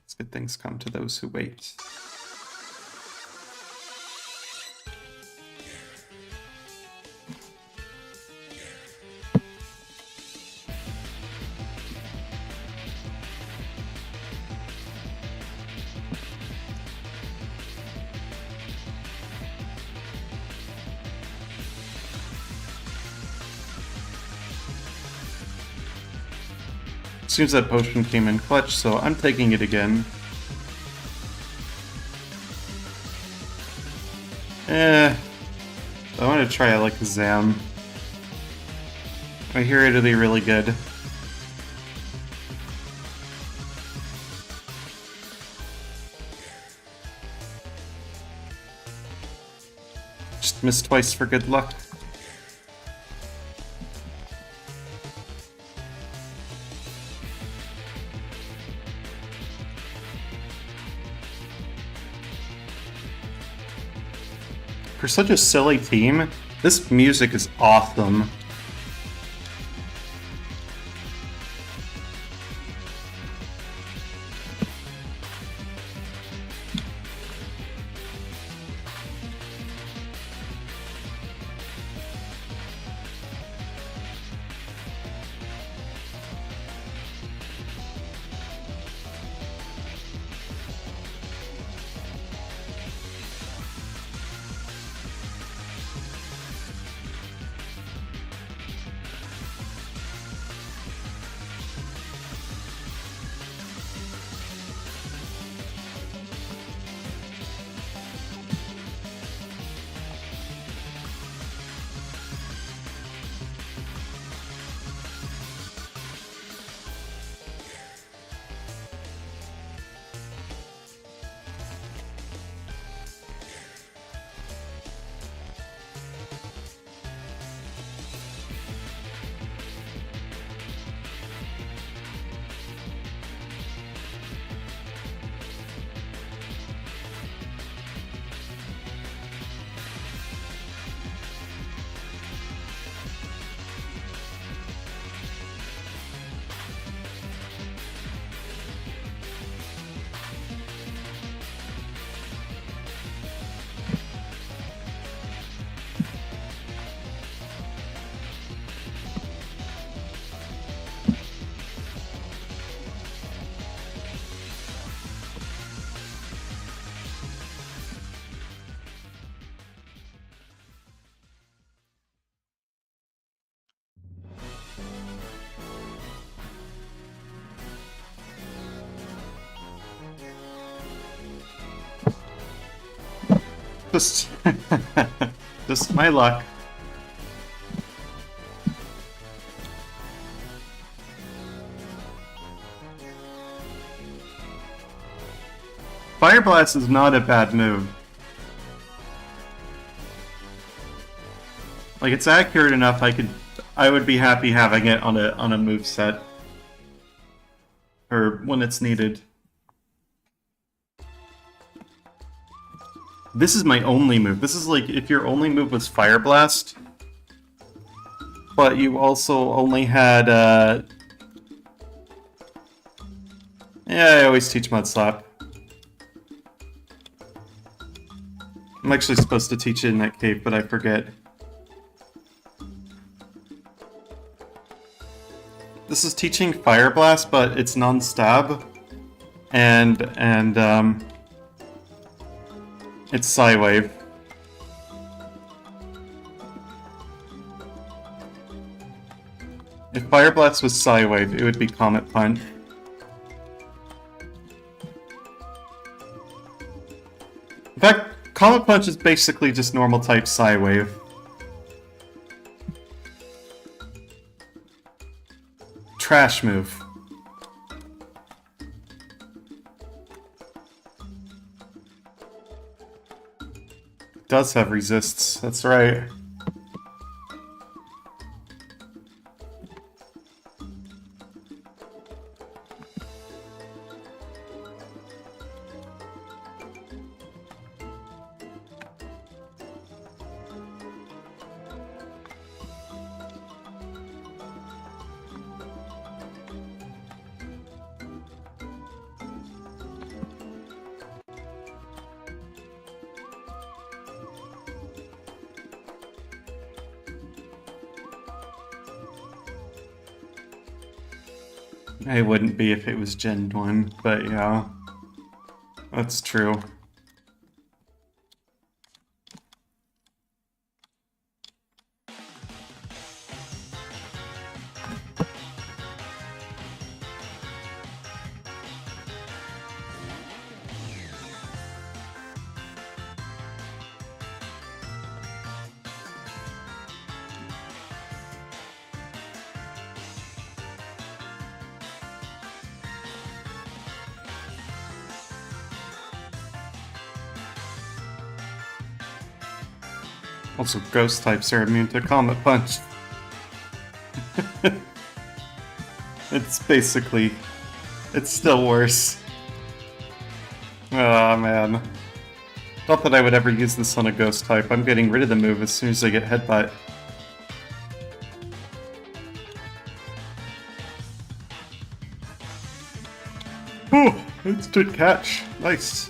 Speaker 1: it's good things come to those who wait. Seems that potion came in clutch, so I'm taking it again. I want to try it like Zam. I hear it'll be really good. Just missed twice for good luck. For such a silly team, this music is awesome. Just, just my luck. Fire Blast is not a bad move. Like, it's accurate enough. I would be happy having it on a move set, or when it's needed. This is my only move. This is like if your only move was Fire Blast, but you also only had, yeah, I always teach Mud Slap. I'm actually supposed to teach it in that cave, but I forget. This is teaching Fire Blast, but it's non-stab, and it's Psywave. Fire Blast was Psywave, it would be Comet Punch. In fact, Comet Punch is basically just normal type Psywave. Trash move. Does have resists, that's right. It wouldn't be if it was Gen 1, but yeah, that's true. Also, ghost types are immune to Comet Punch. It's basically... it's still worse. Ah, man. Not that I would ever use this on a ghost type. I'm getting rid of the move as soon as I get headbutt. Ooh, instant catch. Nice.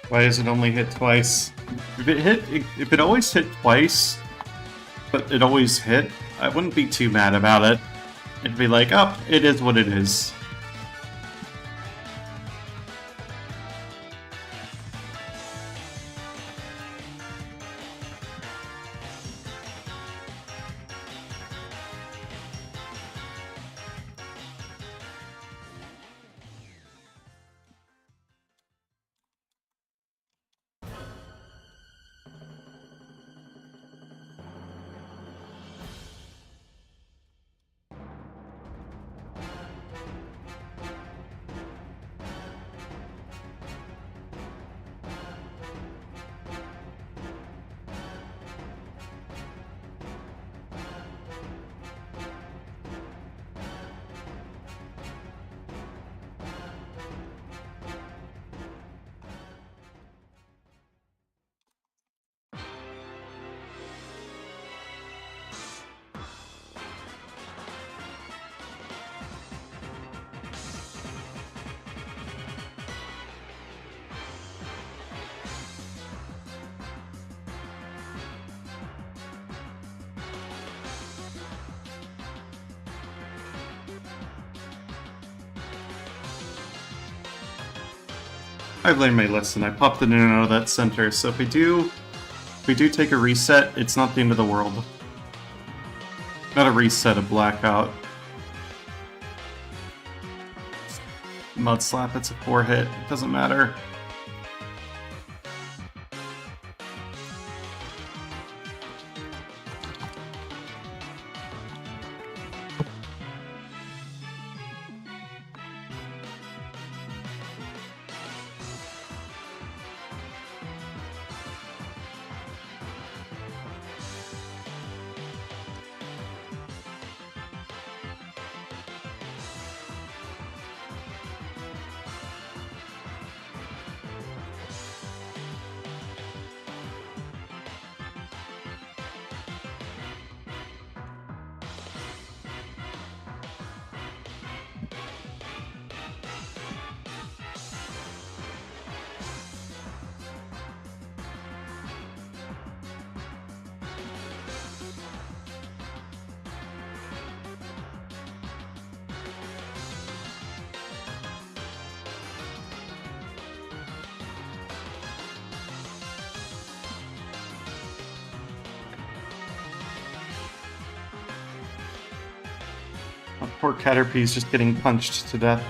Speaker 1: Why does it only hit twice? If it always hit twice, but it always hit, I wouldn't be too mad about it. It'd be like, oh, it is what it is. I've learned my lesson. I popped it in and out of that center, so if we do take a reset, it's not the end of the world. Not a reset, a blackout. Mud slap, it's a 4-hit. It doesn't matter. Poor Caterpie's just getting punched to death.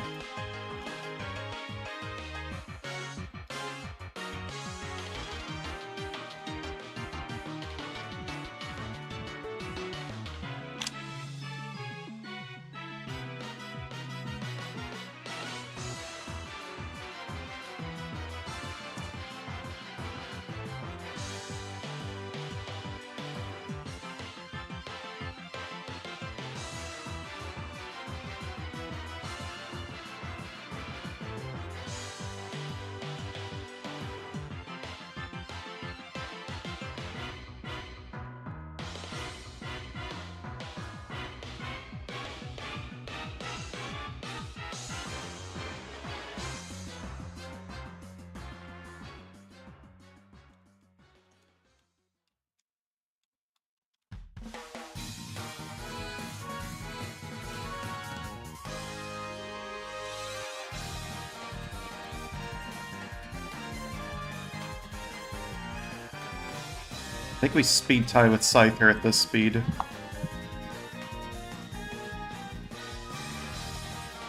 Speaker 1: I think we speed tie with Scyther at this speed.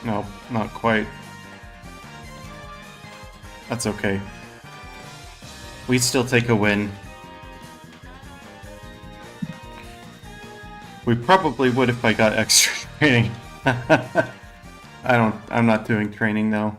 Speaker 1: No, not quite. That's okay. We still take a win. We probably would if I got extra training. I'm not doing training though.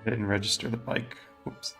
Speaker 1: Didn't register the bike. Oops.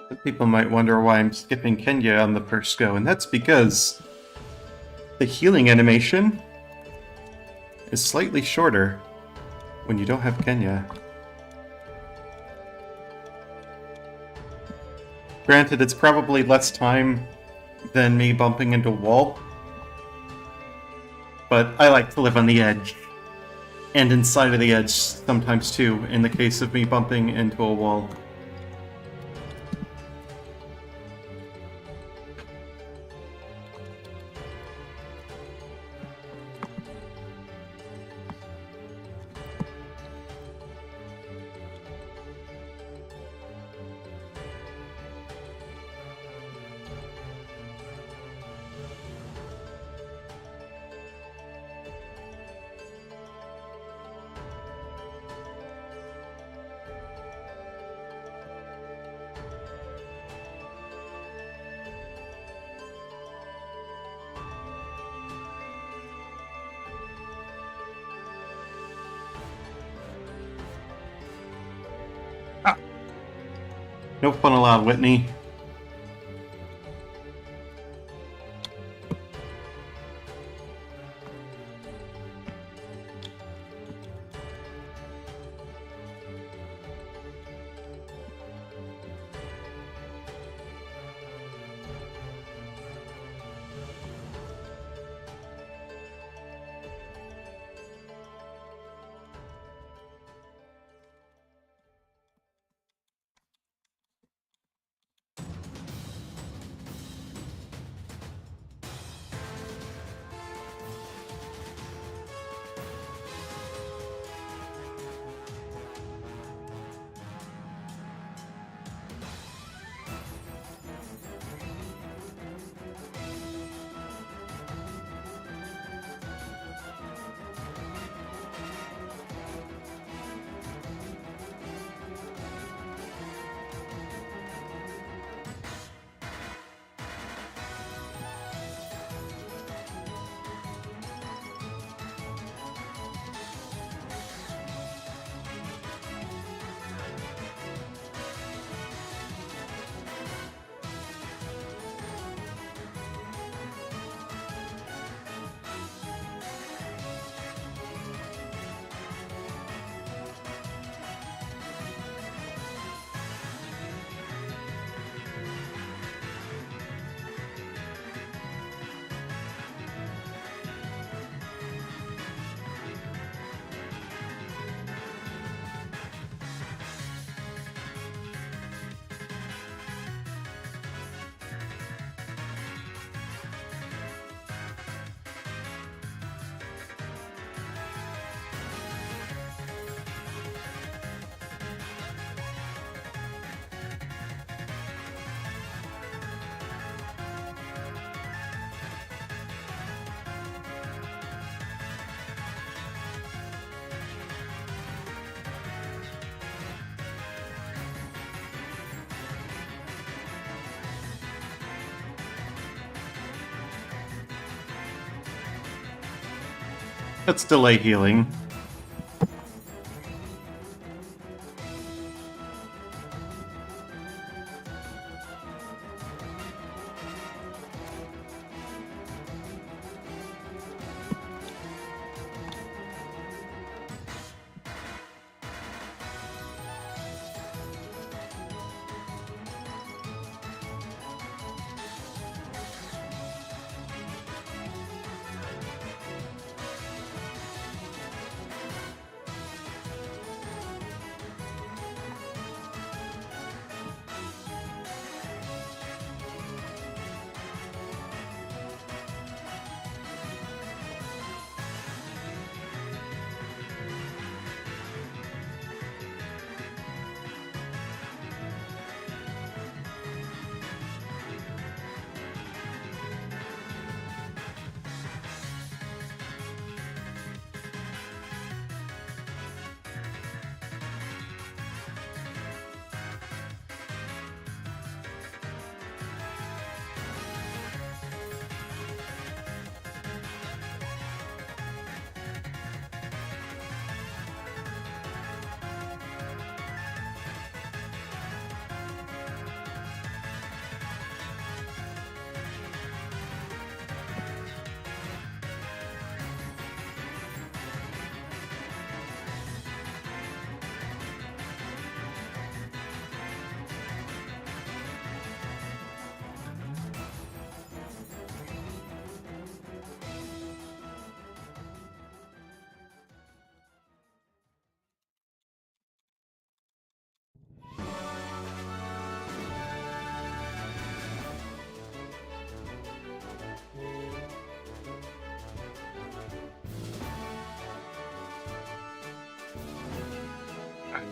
Speaker 1: But people might wonder why I'm skipping Kenya on the first go, and that's because the healing animation is slightly shorter when you don't have Kenya. Granted, it's probably less time than me bumping into a wall, but I like to live on the edge. And inside of the edge sometimes too, in the case of me bumping into a wall. No fun allowed, Whitney. Let's delay healing.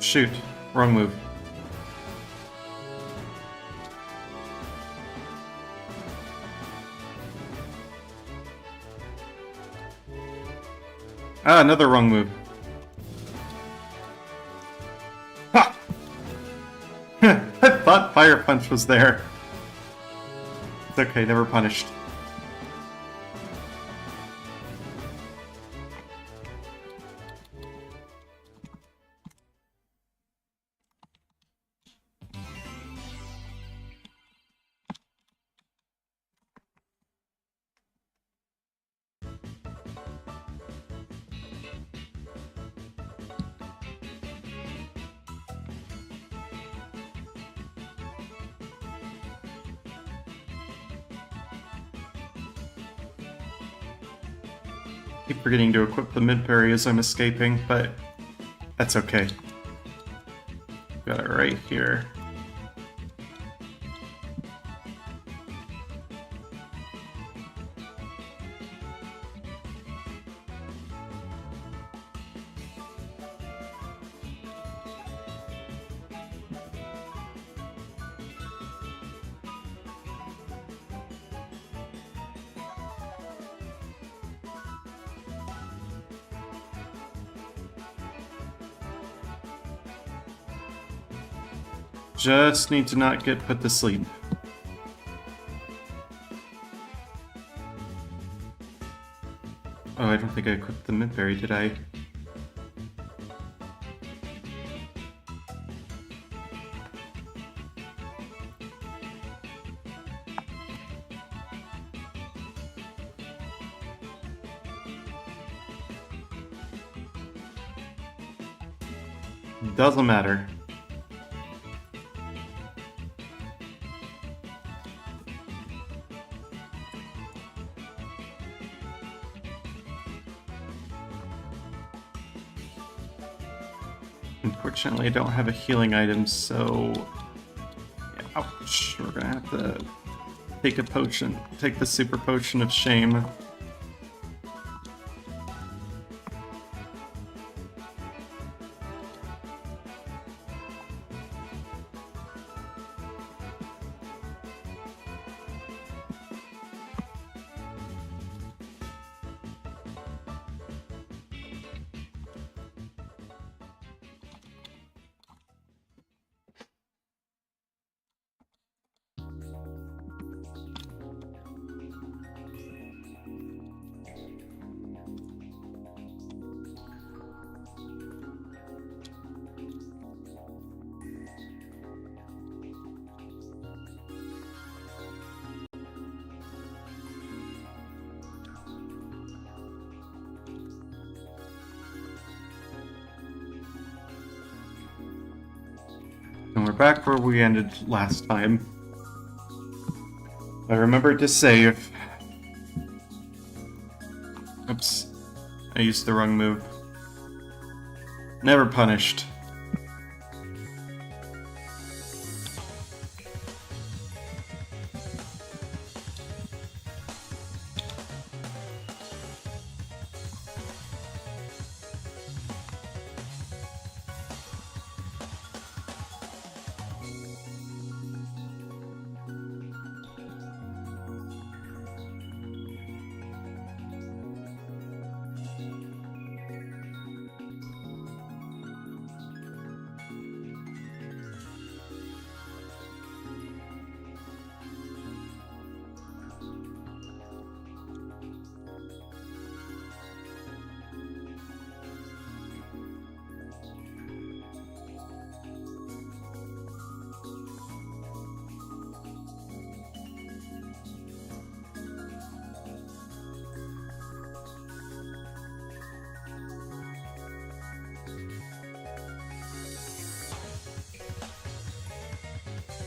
Speaker 1: Shoot. Wrong move. Ah, another wrong move. Ha! I thought Fire Punch was there. It's okay, never punished. Keep forgetting to equip the mid-parry as I'm escaping, but that's okay. Got it right here. Just need to not get put to sleep. Oh, I don't think I equipped the mid-berry, did I? Doesn't matter. Unfortunately, I don't have a healing item, so... Ouch. We're gonna have to take a potion. Take the super potion of shame. And we're back where we ended last time. I remembered to save. Oops. I used the wrong move. Never punished.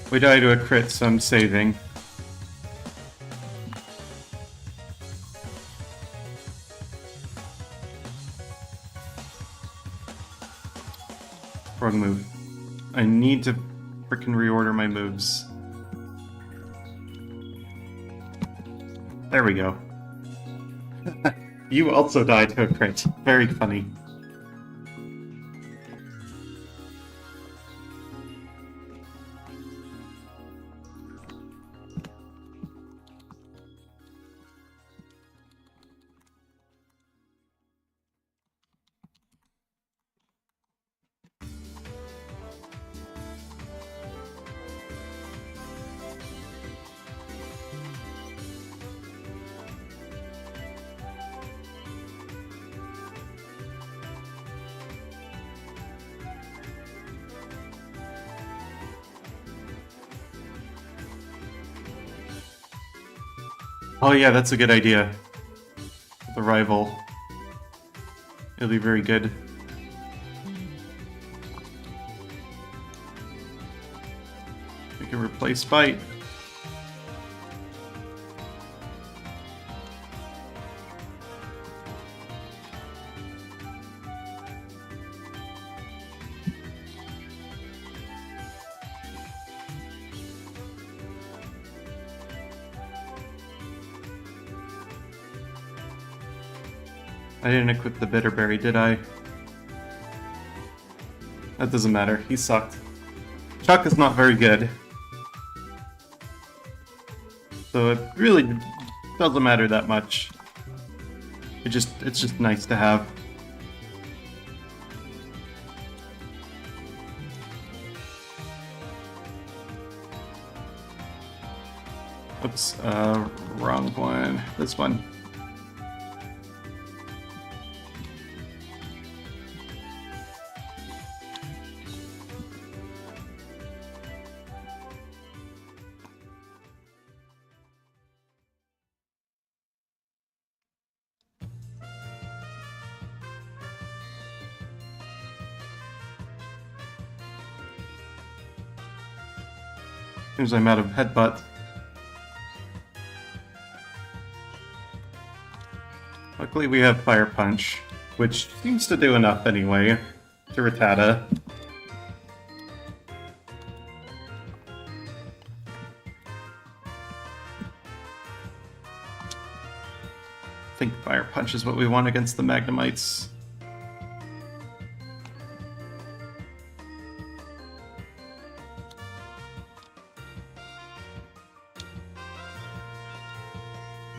Speaker 1: We die to a crit, so I'm saving. Wrong move. I need to frickin' reorder my moves. There we go. You also died to a crit. Very funny. Oh yeah, that's a good idea. The rival. It'll be very good. We can replace Bite. I didn't equip the Bitterberry, did I? That doesn't matter. He sucked. Chuck is not very good. So it really doesn't matter that much. It's just nice to have. Oops, wrong one. This one. Seems I'm out of headbutt. Luckily we have Fire Punch, which seems to do enough anyway to Rattata. I think Fire Punch is what we want against the Magnemites.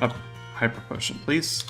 Speaker 1: Up, Hyper Potion, please.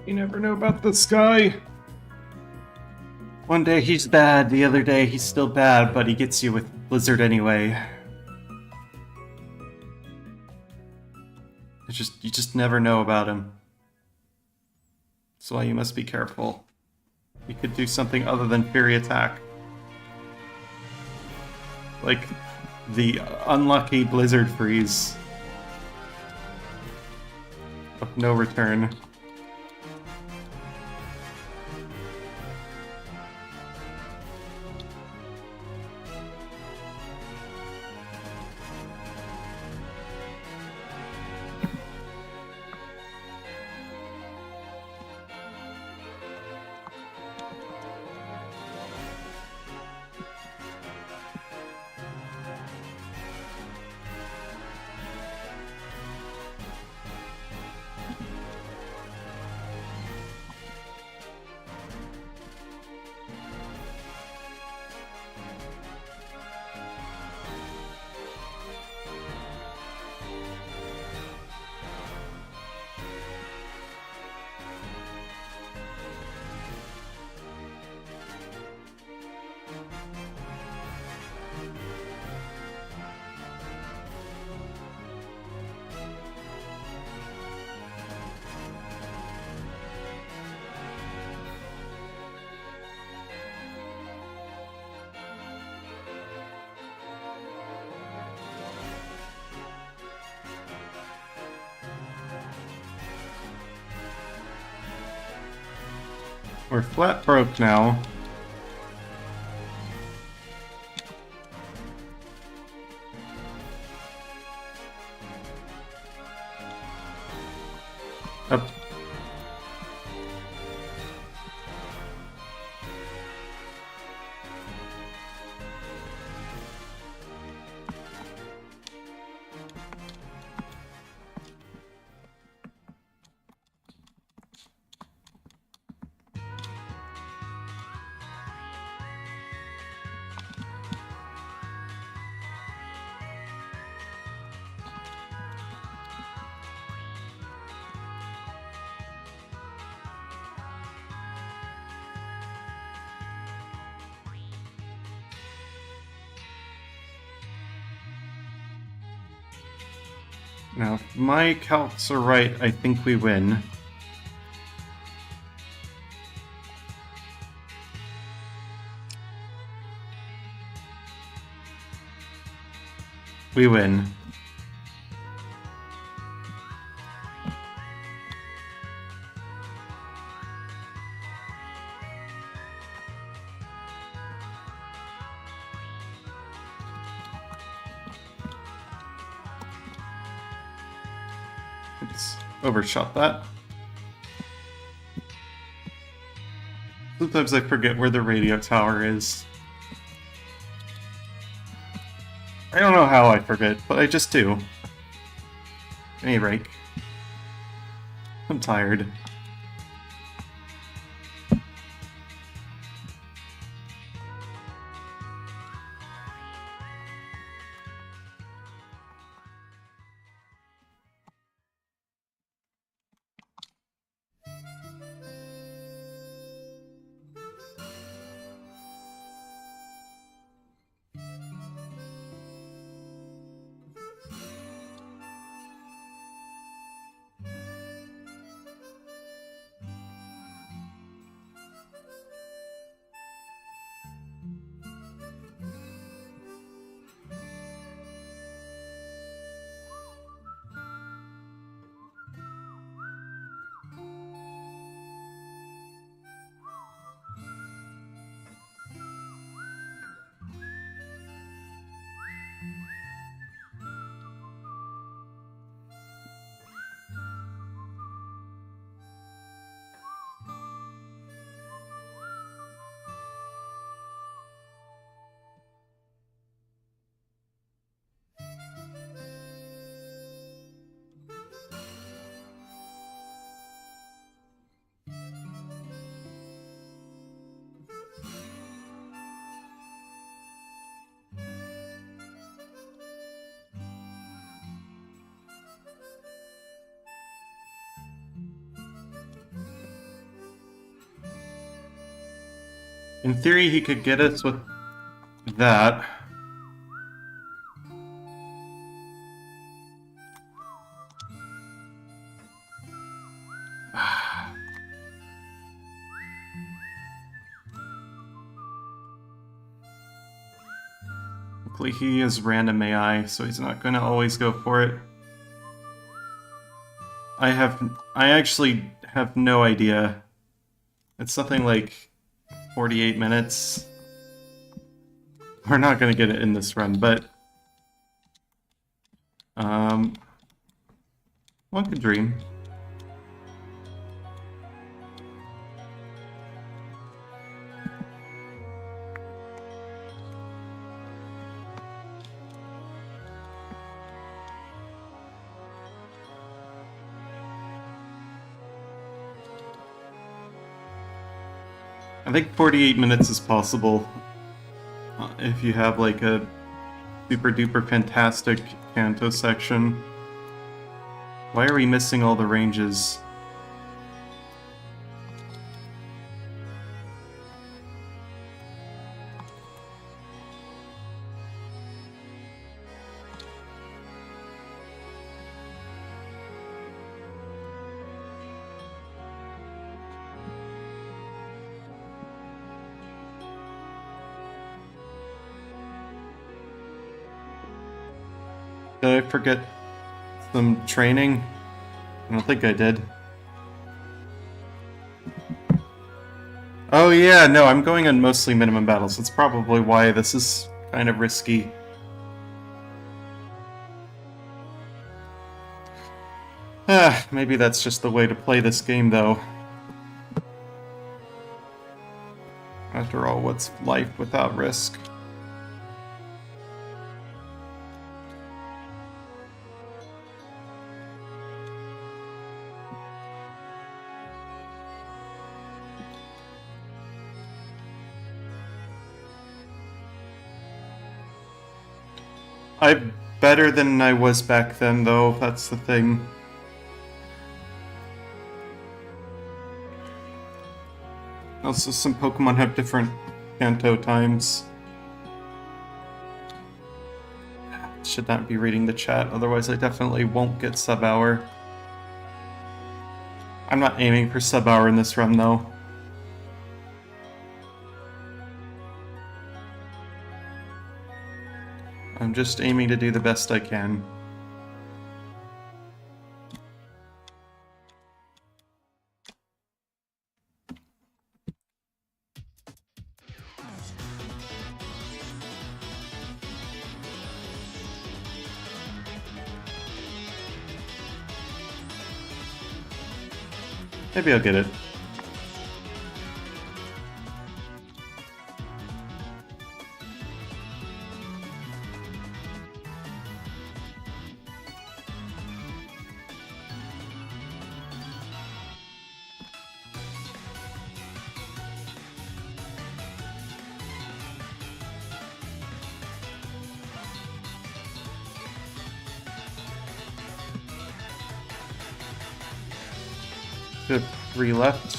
Speaker 1: You never know about this guy. One day he's bad, the other day he's still bad, but he gets you with Blizzard anyway. You just never know about him. That's why you must be careful. You could do something other than Fury Attack. Like the unlucky Blizzard Freeze. Of no return. We're flat broke now. Up. Now, if my calcs are right, I think we win. We win. Oops, overshot that. Sometimes I forget where the radio tower is. I don't know how I forget, but I just do. At any rate, I'm tired. In theory, he could get us with that. Luckily he is random AI, so he's not going to always go for it. I actually have no idea. It's something like 48 minutes. We're not going to get it in this run, but one could dream. I think 48 minutes is possible if you have like a super duper fantastic Kanto section. Why are we missing all the ranges? Did I forget some training? I don't think I did. Oh yeah, no, I'm going on mostly minimum battles. That's probably why this is kind of risky. Maybe that's just the way to play this game, though. After all, what's life without risk? I'm better than I was back then, though. That's the thing. Also, some Pokemon have different Kanto times. Should not be reading the chat, otherwise I definitely won't get sub-hour. I'm not aiming for sub-hour in this run, though. I'm just aiming to do the best I can. Maybe I'll get it. Good. 3 left.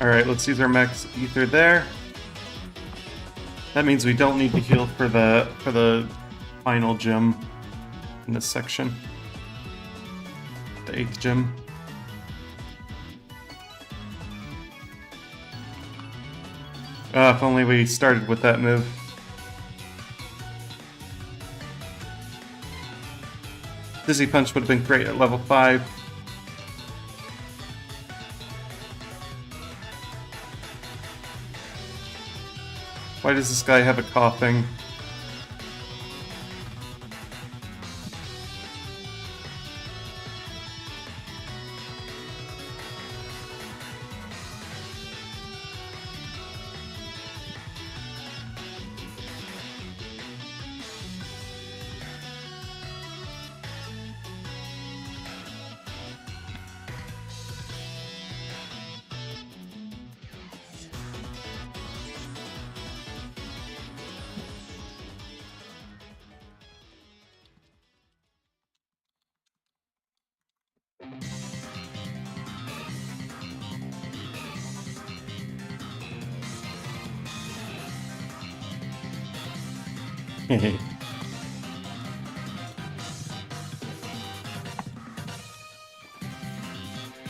Speaker 1: Alright, let's use our max ether there. That means we don't need to heal for the final gym in this section. The 8th gym. If only we started with that move. Dizzy Punch would have been great at level 5. Why does this guy have a coughing?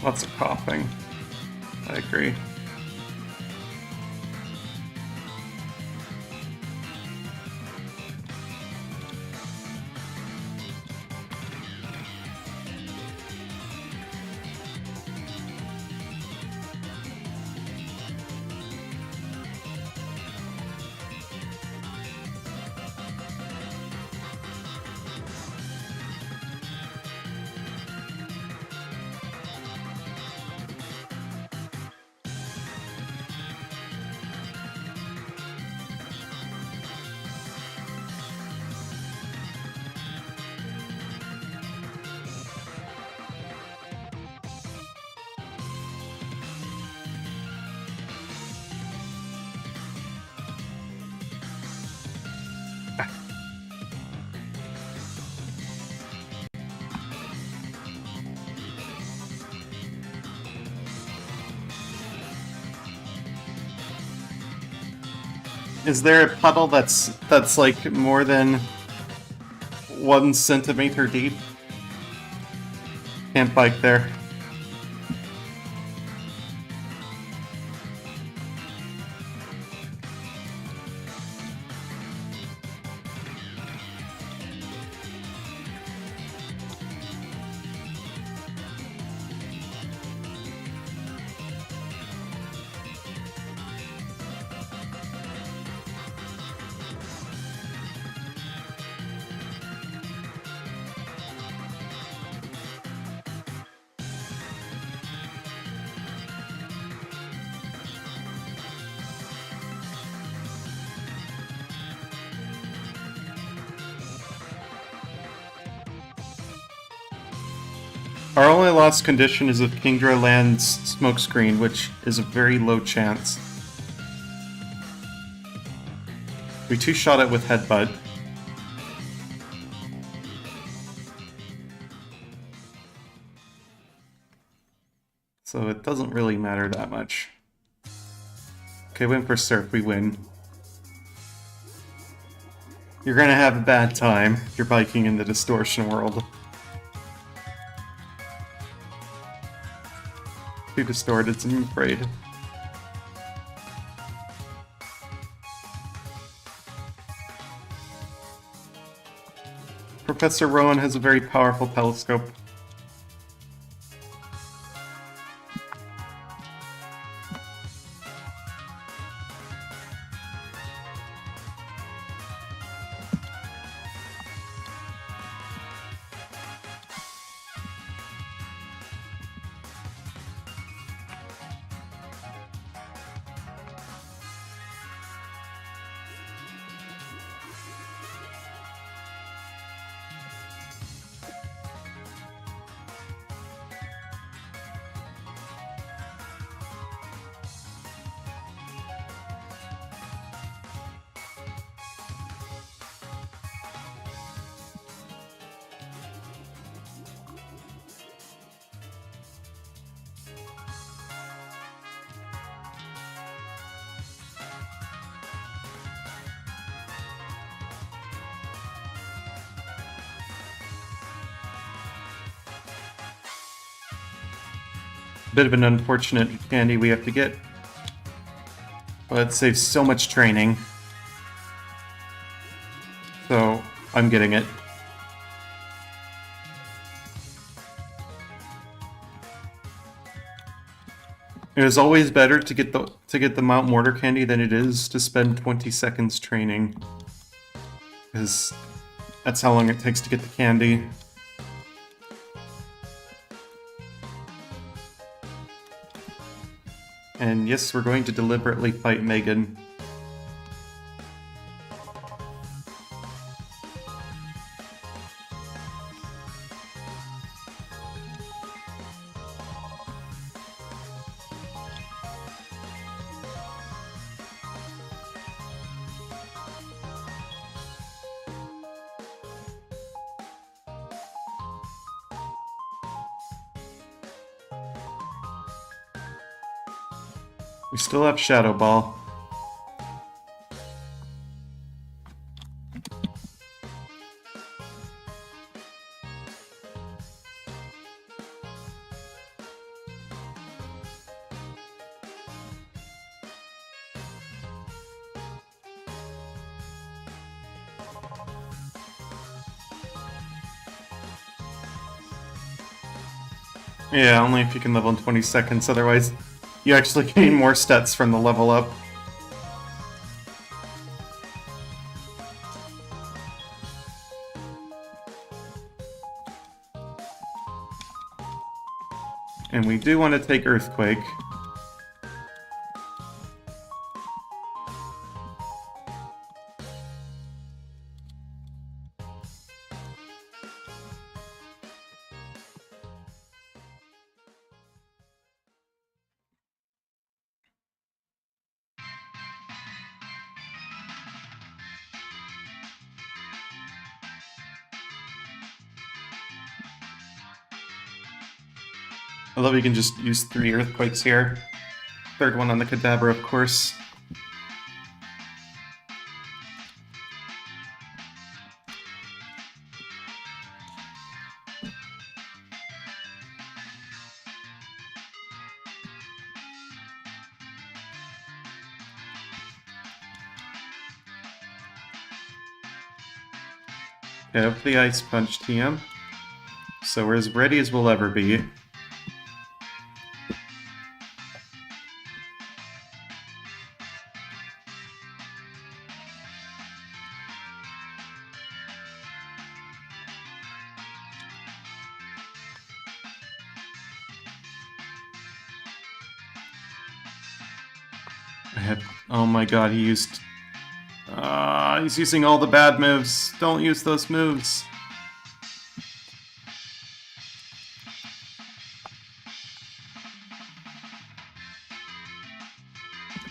Speaker 1: Lots of coughing. I agree. Is there a puddle that's like more than 1 centimeter deep? Can't bike there. Our only lost condition is if Kingdra lands smokescreen, which is a very low chance. We two-shot it with headbutt. So it doesn't really matter that much. Okay, win for surf, we win. You're gonna have a bad time if you're biking in the distortion world. Too distorted, I'm afraid. Professor Rowan has a very powerful telescope. Bit of an unfortunate candy we have to get, but it saves so much training. So I'm getting it. It is always better to get the Mount Mortar candy than it is to spend 20 seconds training, because that's how long it takes to get the candy. And yes, we're going to deliberately fight Megan. We still have Shadow Ball. Yeah, only if you can level in 20 seconds, otherwise you actually gain more stats from the level up. And we do want to take Earthquake. I love you can just use 3 Earthquakes here. Third one on the Kadabra, of course. Okay, up the Ice Punch TM. So we're as ready as we'll ever be. Oh my god, he used... he's using all the bad moves. Don't use those moves.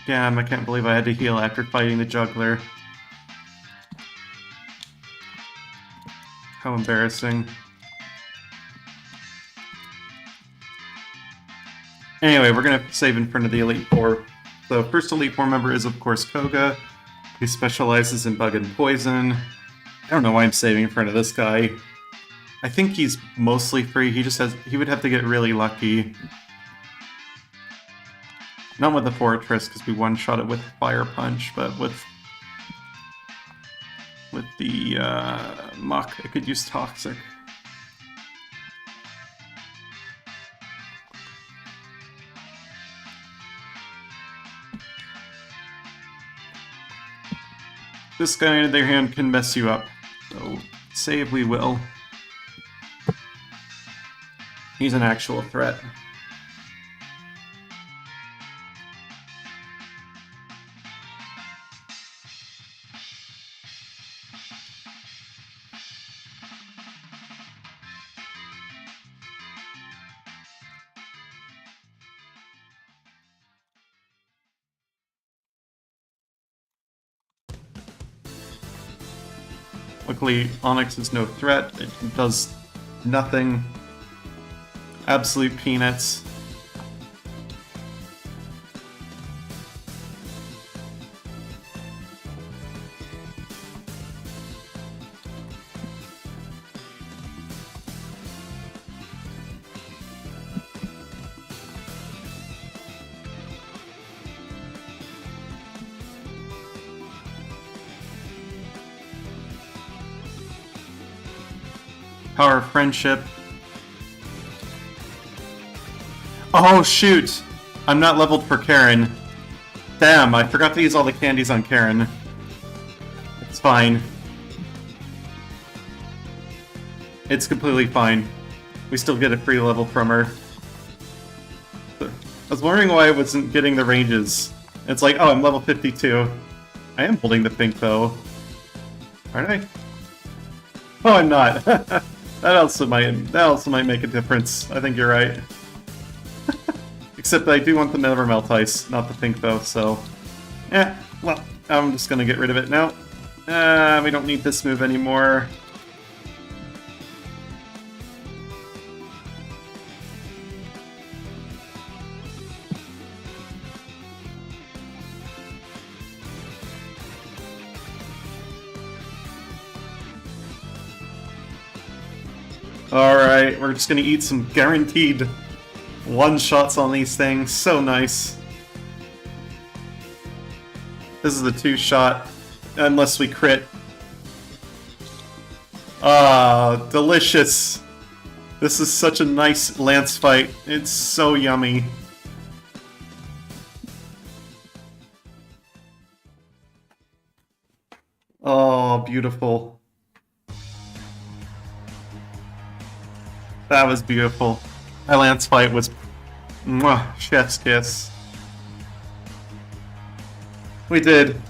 Speaker 1: Damn, I can't believe I had to heal after fighting the juggler. How embarrassing. Anyway, we're gonna save in front of the Elite Four. The first Elite Four member is, of course, Koga. He specializes in bug and poison. I don't know why I'm saving in front of this guy. I think he's mostly free. He would have to get really lucky. Not with the Fortress, because we one-shot it with Fire Punch, but with the Muck, I could use Toxic. This guy, on the other hand, can mess you up. So, save we will. He's an actual threat. Luckily, Onyx is no threat. It does nothing. Absolute peanuts. Power of Friendship. Oh shoot! I'm not leveled for Karen. Damn, I forgot to use all the candies on Karen. It's fine. It's completely fine. We still get a free level from her. I was wondering why I wasn't getting the ranges. It's like, oh, I'm level 52. I am holding the pink though. Aren't I? Oh, I'm not. That also might make a difference. I think you're right. Except I do want the Never Melt Ice, not the pink though, so... Yeah, well, I'm just gonna get rid of it now. We don't need this move anymore. Alright, we're just gonna eat some guaranteed one-shots on these things. So nice. This is a 2-shot, unless we crit. Ah, delicious. This is such a nice lance fight. It's so yummy. Oh, beautiful. That was beautiful. That lance fight was mwah, chef's kiss. We did.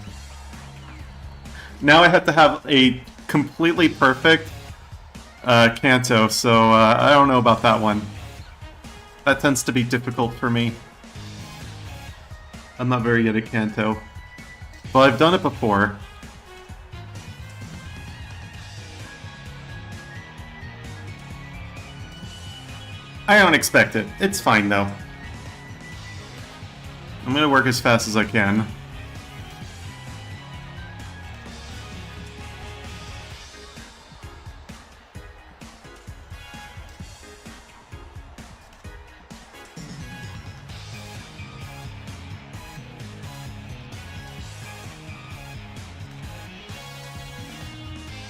Speaker 1: Now I have to have a completely perfect Kanto, so I don't know about that one. That tends to be difficult for me. I'm not very good at Kanto. Well, I've done it before. I don't expect it. It's fine, though. I'm gonna work as fast as I can.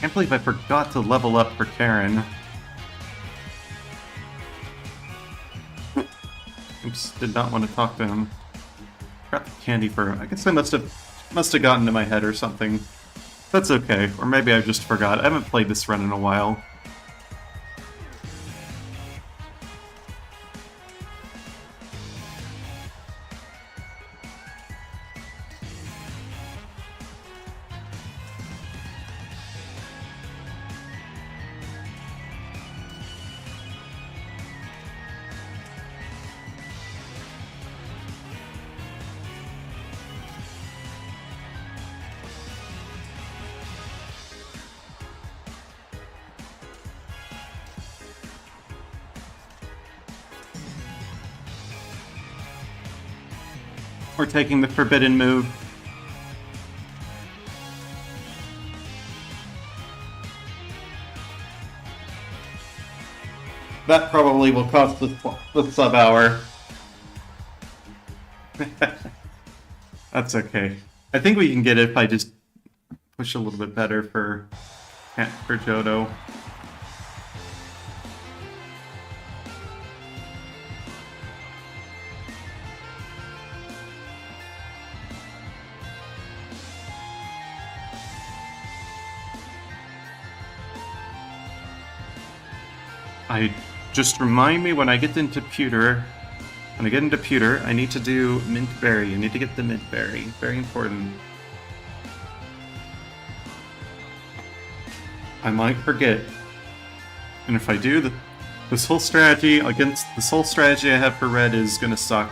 Speaker 1: Can't believe I forgot to level up for Karen. Oops, did not want to talk to him. Got the candy for him. I guess I must have gotten to my head or something. That's okay, or maybe I just forgot. I haven't played this run in a while. We're taking the forbidden move. That probably will cost the sub hour. That's okay. I think we can get it if I just push a little bit better for Johto. Just remind me when I get into pewter. When I get into pewter, I need to do mint berry. I need to get the mint berry. Very important. I might forget. And if I do, this whole strategy I have for red is gonna suck.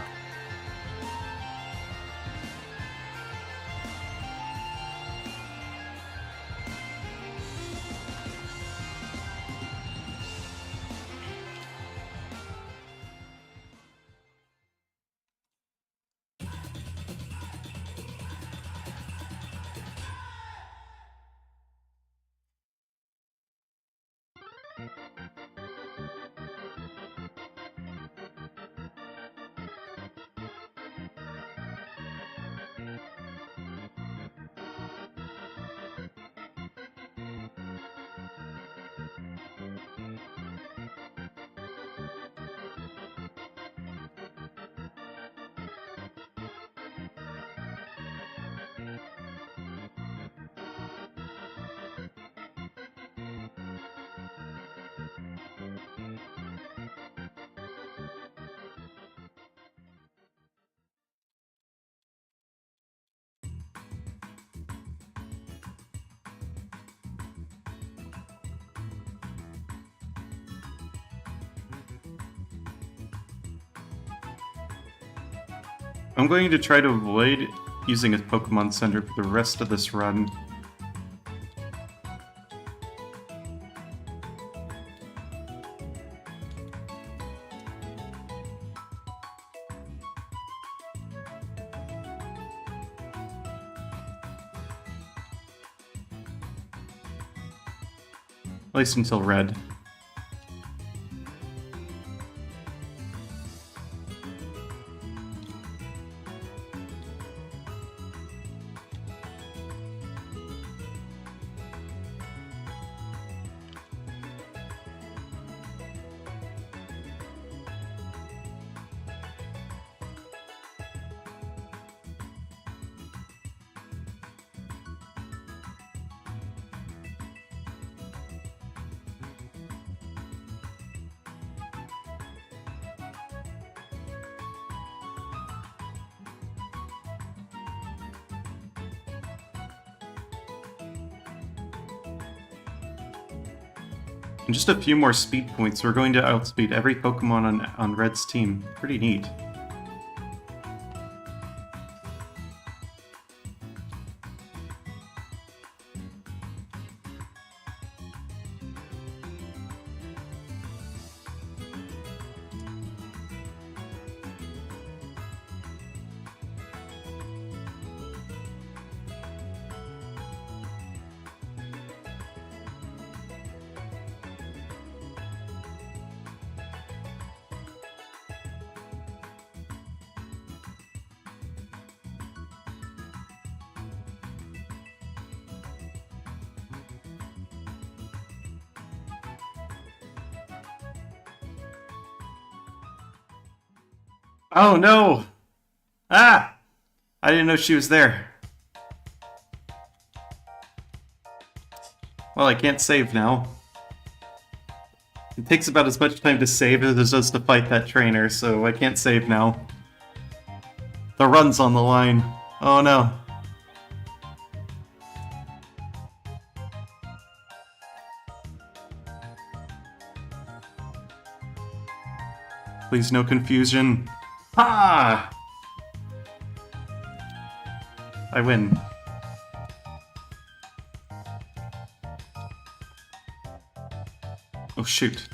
Speaker 1: I'm going to try to avoid using a Pokemon Center for the rest of this run. At least until red. And just a few more speed points, we're going to outspeed every Pokemon on Red's team. Pretty neat. Oh no! Ah! I didn't know she was there. Well, I can't save now. It takes about as much time to save as it does to fight that trainer, so I can't save now. The run's on the line. Oh no. Please no confusion. Ah! I win. Oh shoot.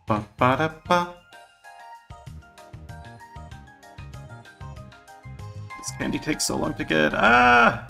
Speaker 1: Ba ba da ba. This candy takes so long to get. Ah!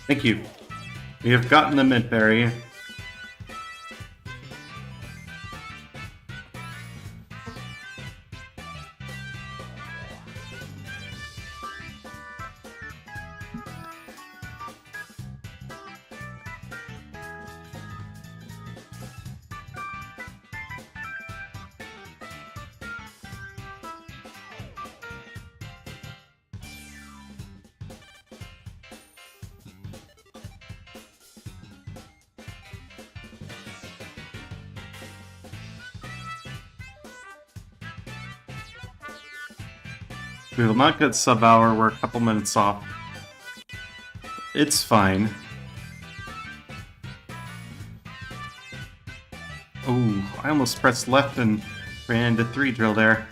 Speaker 1: Thank you. We have gotten the mint berry. We will not get sub-hour, we're a couple minutes off. It's fine. Oh, I almost pressed left and ran into 3 drill there.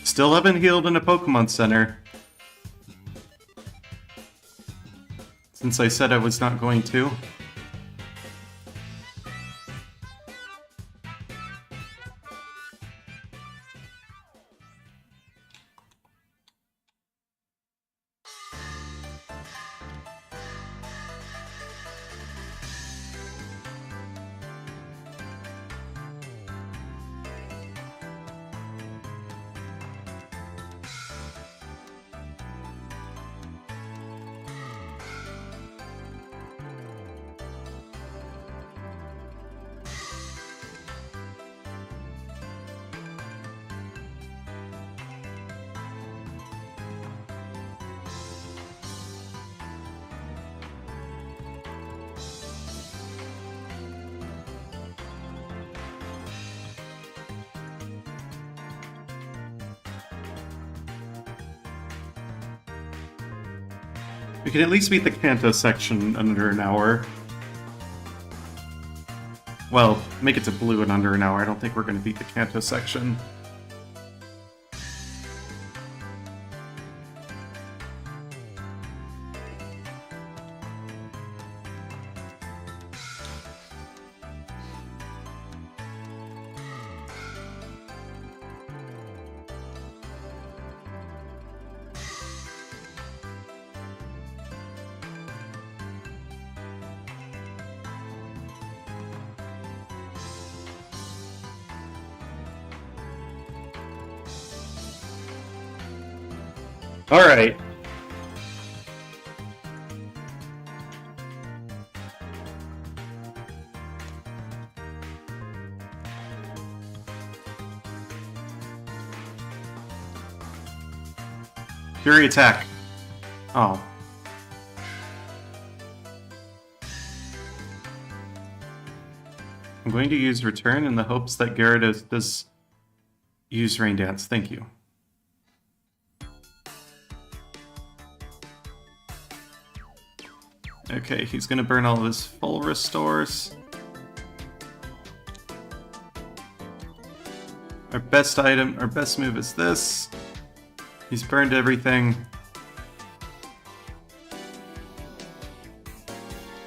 Speaker 1: Still haven't healed in a Pokemon Center. Since I said I was not going to. We could at least beat the Kanto section under an hour. Well, make it to blue in under an hour. I don't think we're going to beat the Kanto section. Alright. Fury attack. Oh. I'm going to use return in the hopes that Gyarados does use Rain Dance. Thank you. Okay, he's gonna burn all of his full restores. Our best item, our best move is this. He's burned everything.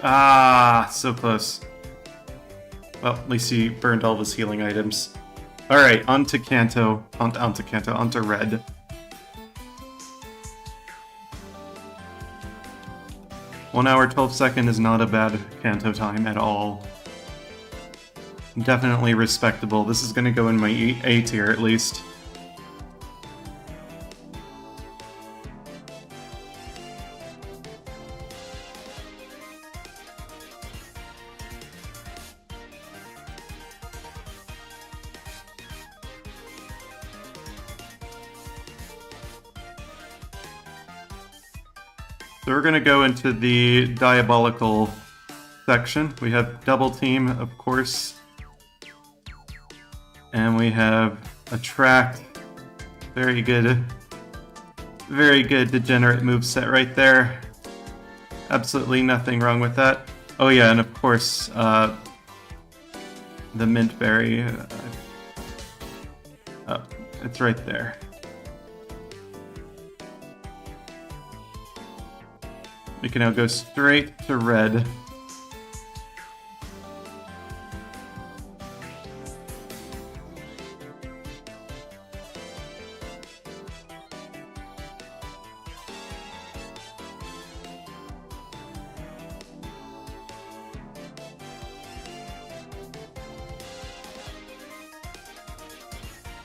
Speaker 1: Ah, so close. Well, at least he burned all of his healing items. Alright, onto Kanto. Onto red. One hour, 12 seconds is not a bad Kanto time at all. Definitely respectable. This is gonna go in my A tier at least. So we're going to go into the diabolical section. We have double team, of course. And we have attract. Very good. Very good degenerate moveset right there. Absolutely nothing wrong with that. Oh yeah, and of course, the mint berry. Oh, it's right there. We can now go straight to red.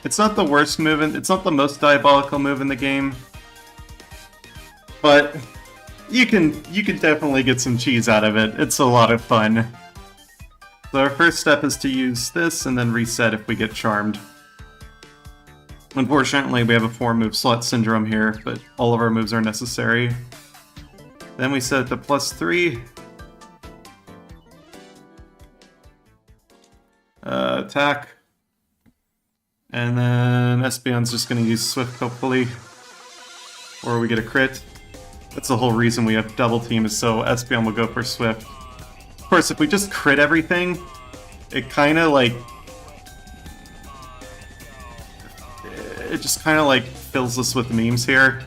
Speaker 1: It's not the worst move, it's not the most diabolical move in the game, but you can definitely get some cheese out of it. It's a lot of fun. So our first step is to use this and then reset if we get charmed. Unfortunately, we have a 4-move slot syndrome here, but all of our moves are necessary. Then we set it to +3. Attack. And then Espeon's just going to use Swift, hopefully. Or we get a crit. That's the whole reason we have double team, is so Espeon will go for Swift. Of course, if we just crit everything, it kind of like... It just kind of like fills us with memes here.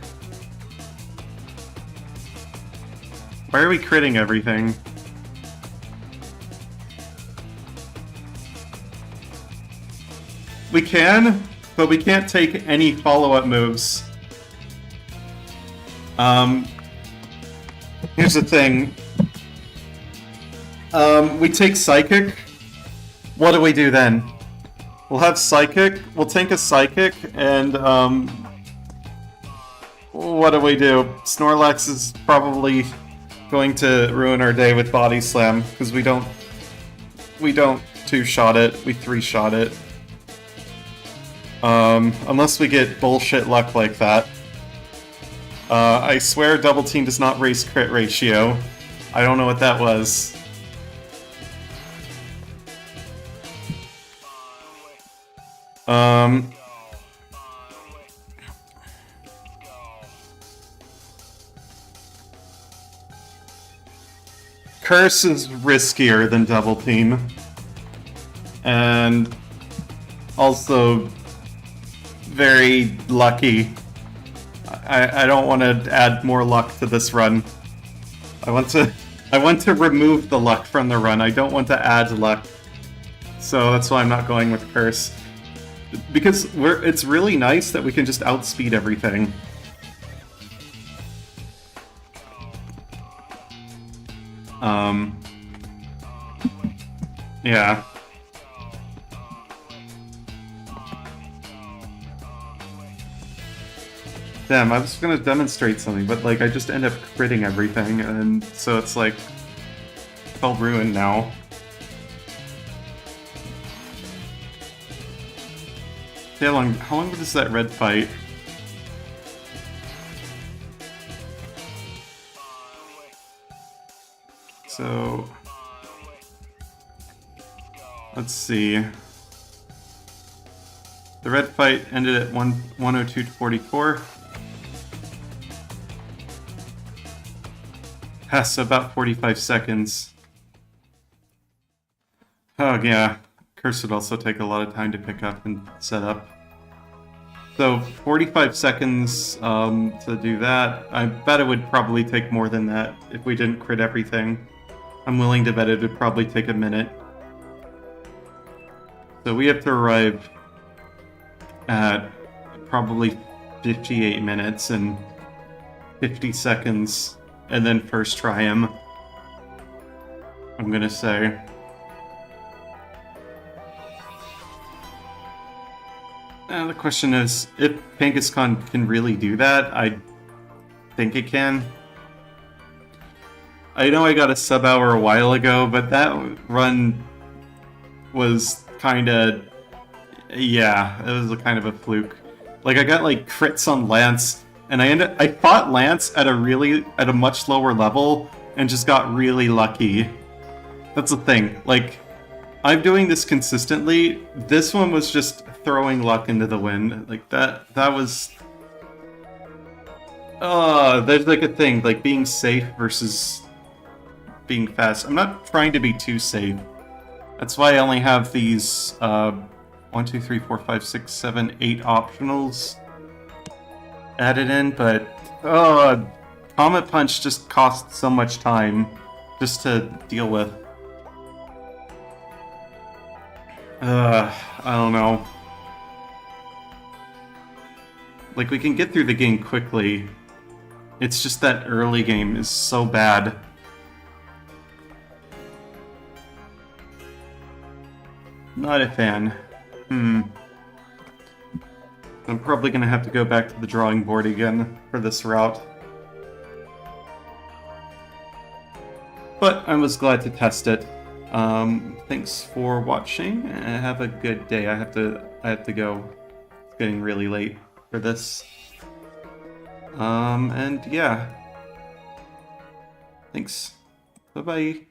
Speaker 1: Why are we critting everything? We can, but we can't take any follow-up moves. Here's the thing. We take Psychic. What do we do then? We'll have Psychic. We'll tank a Psychic, and what do we do? Snorlax is probably going to ruin our day with Body Slam, because we don't 2-shot it, we 3-shot it. Unless we get bullshit luck like that. I swear Double Team does not raise crit ratio. I don't know what that was. Curse is riskier than double team. And also very lucky. I don't want to add more luck to this run. I want to remove the luck from the run. I don't want to add luck. So that's why I'm not going with Curse. Because it's really nice that we can just outspeed everything. Yeah. Damn, I was gonna demonstrate something, but like I just end up critting everything, and so it's like it's all ruined now. How long was that red fight? So let's see. The red fight ended at 102 to 44. So about 45 seconds. Oh yeah, Curse would also take a lot of time to pick up and set up. So 45 seconds to do that. I bet it would probably take more than that if we didn't crit everything. I'm willing to bet it would probably take a minute. So we have to arrive at probably 58 minutes and 50 seconds. And then first try him, I'm gonna say. The question is, if Kangaskhan can really do that, I think it can. I know I got a sub-hour a while ago, but that run was kinda... yeah, it was a kind of a fluke. Like, I got, like, crits on Lance, and I fought Lance at a much lower level and just got really lucky. That's the thing. Like, I'm doing this consistently. This one was just throwing luck into the wind. Like that was there's like a thing, like being safe versus being fast. I'm not trying to be too safe. That's why I only have these 1, 2, 3, 4, 5, 6, 7, 8 optionals added in, but Comet Punch just costs so much time just to deal with. I don't know. Like, we can get through the game quickly. It's just that early game is so bad. Not a fan. I'm probably gonna have to go back to the drawing board again for this route. But I was glad to test it. Thanks for watching, and have a good day. I have to go. It's getting really late for this. And yeah. Thanks. Bye-bye.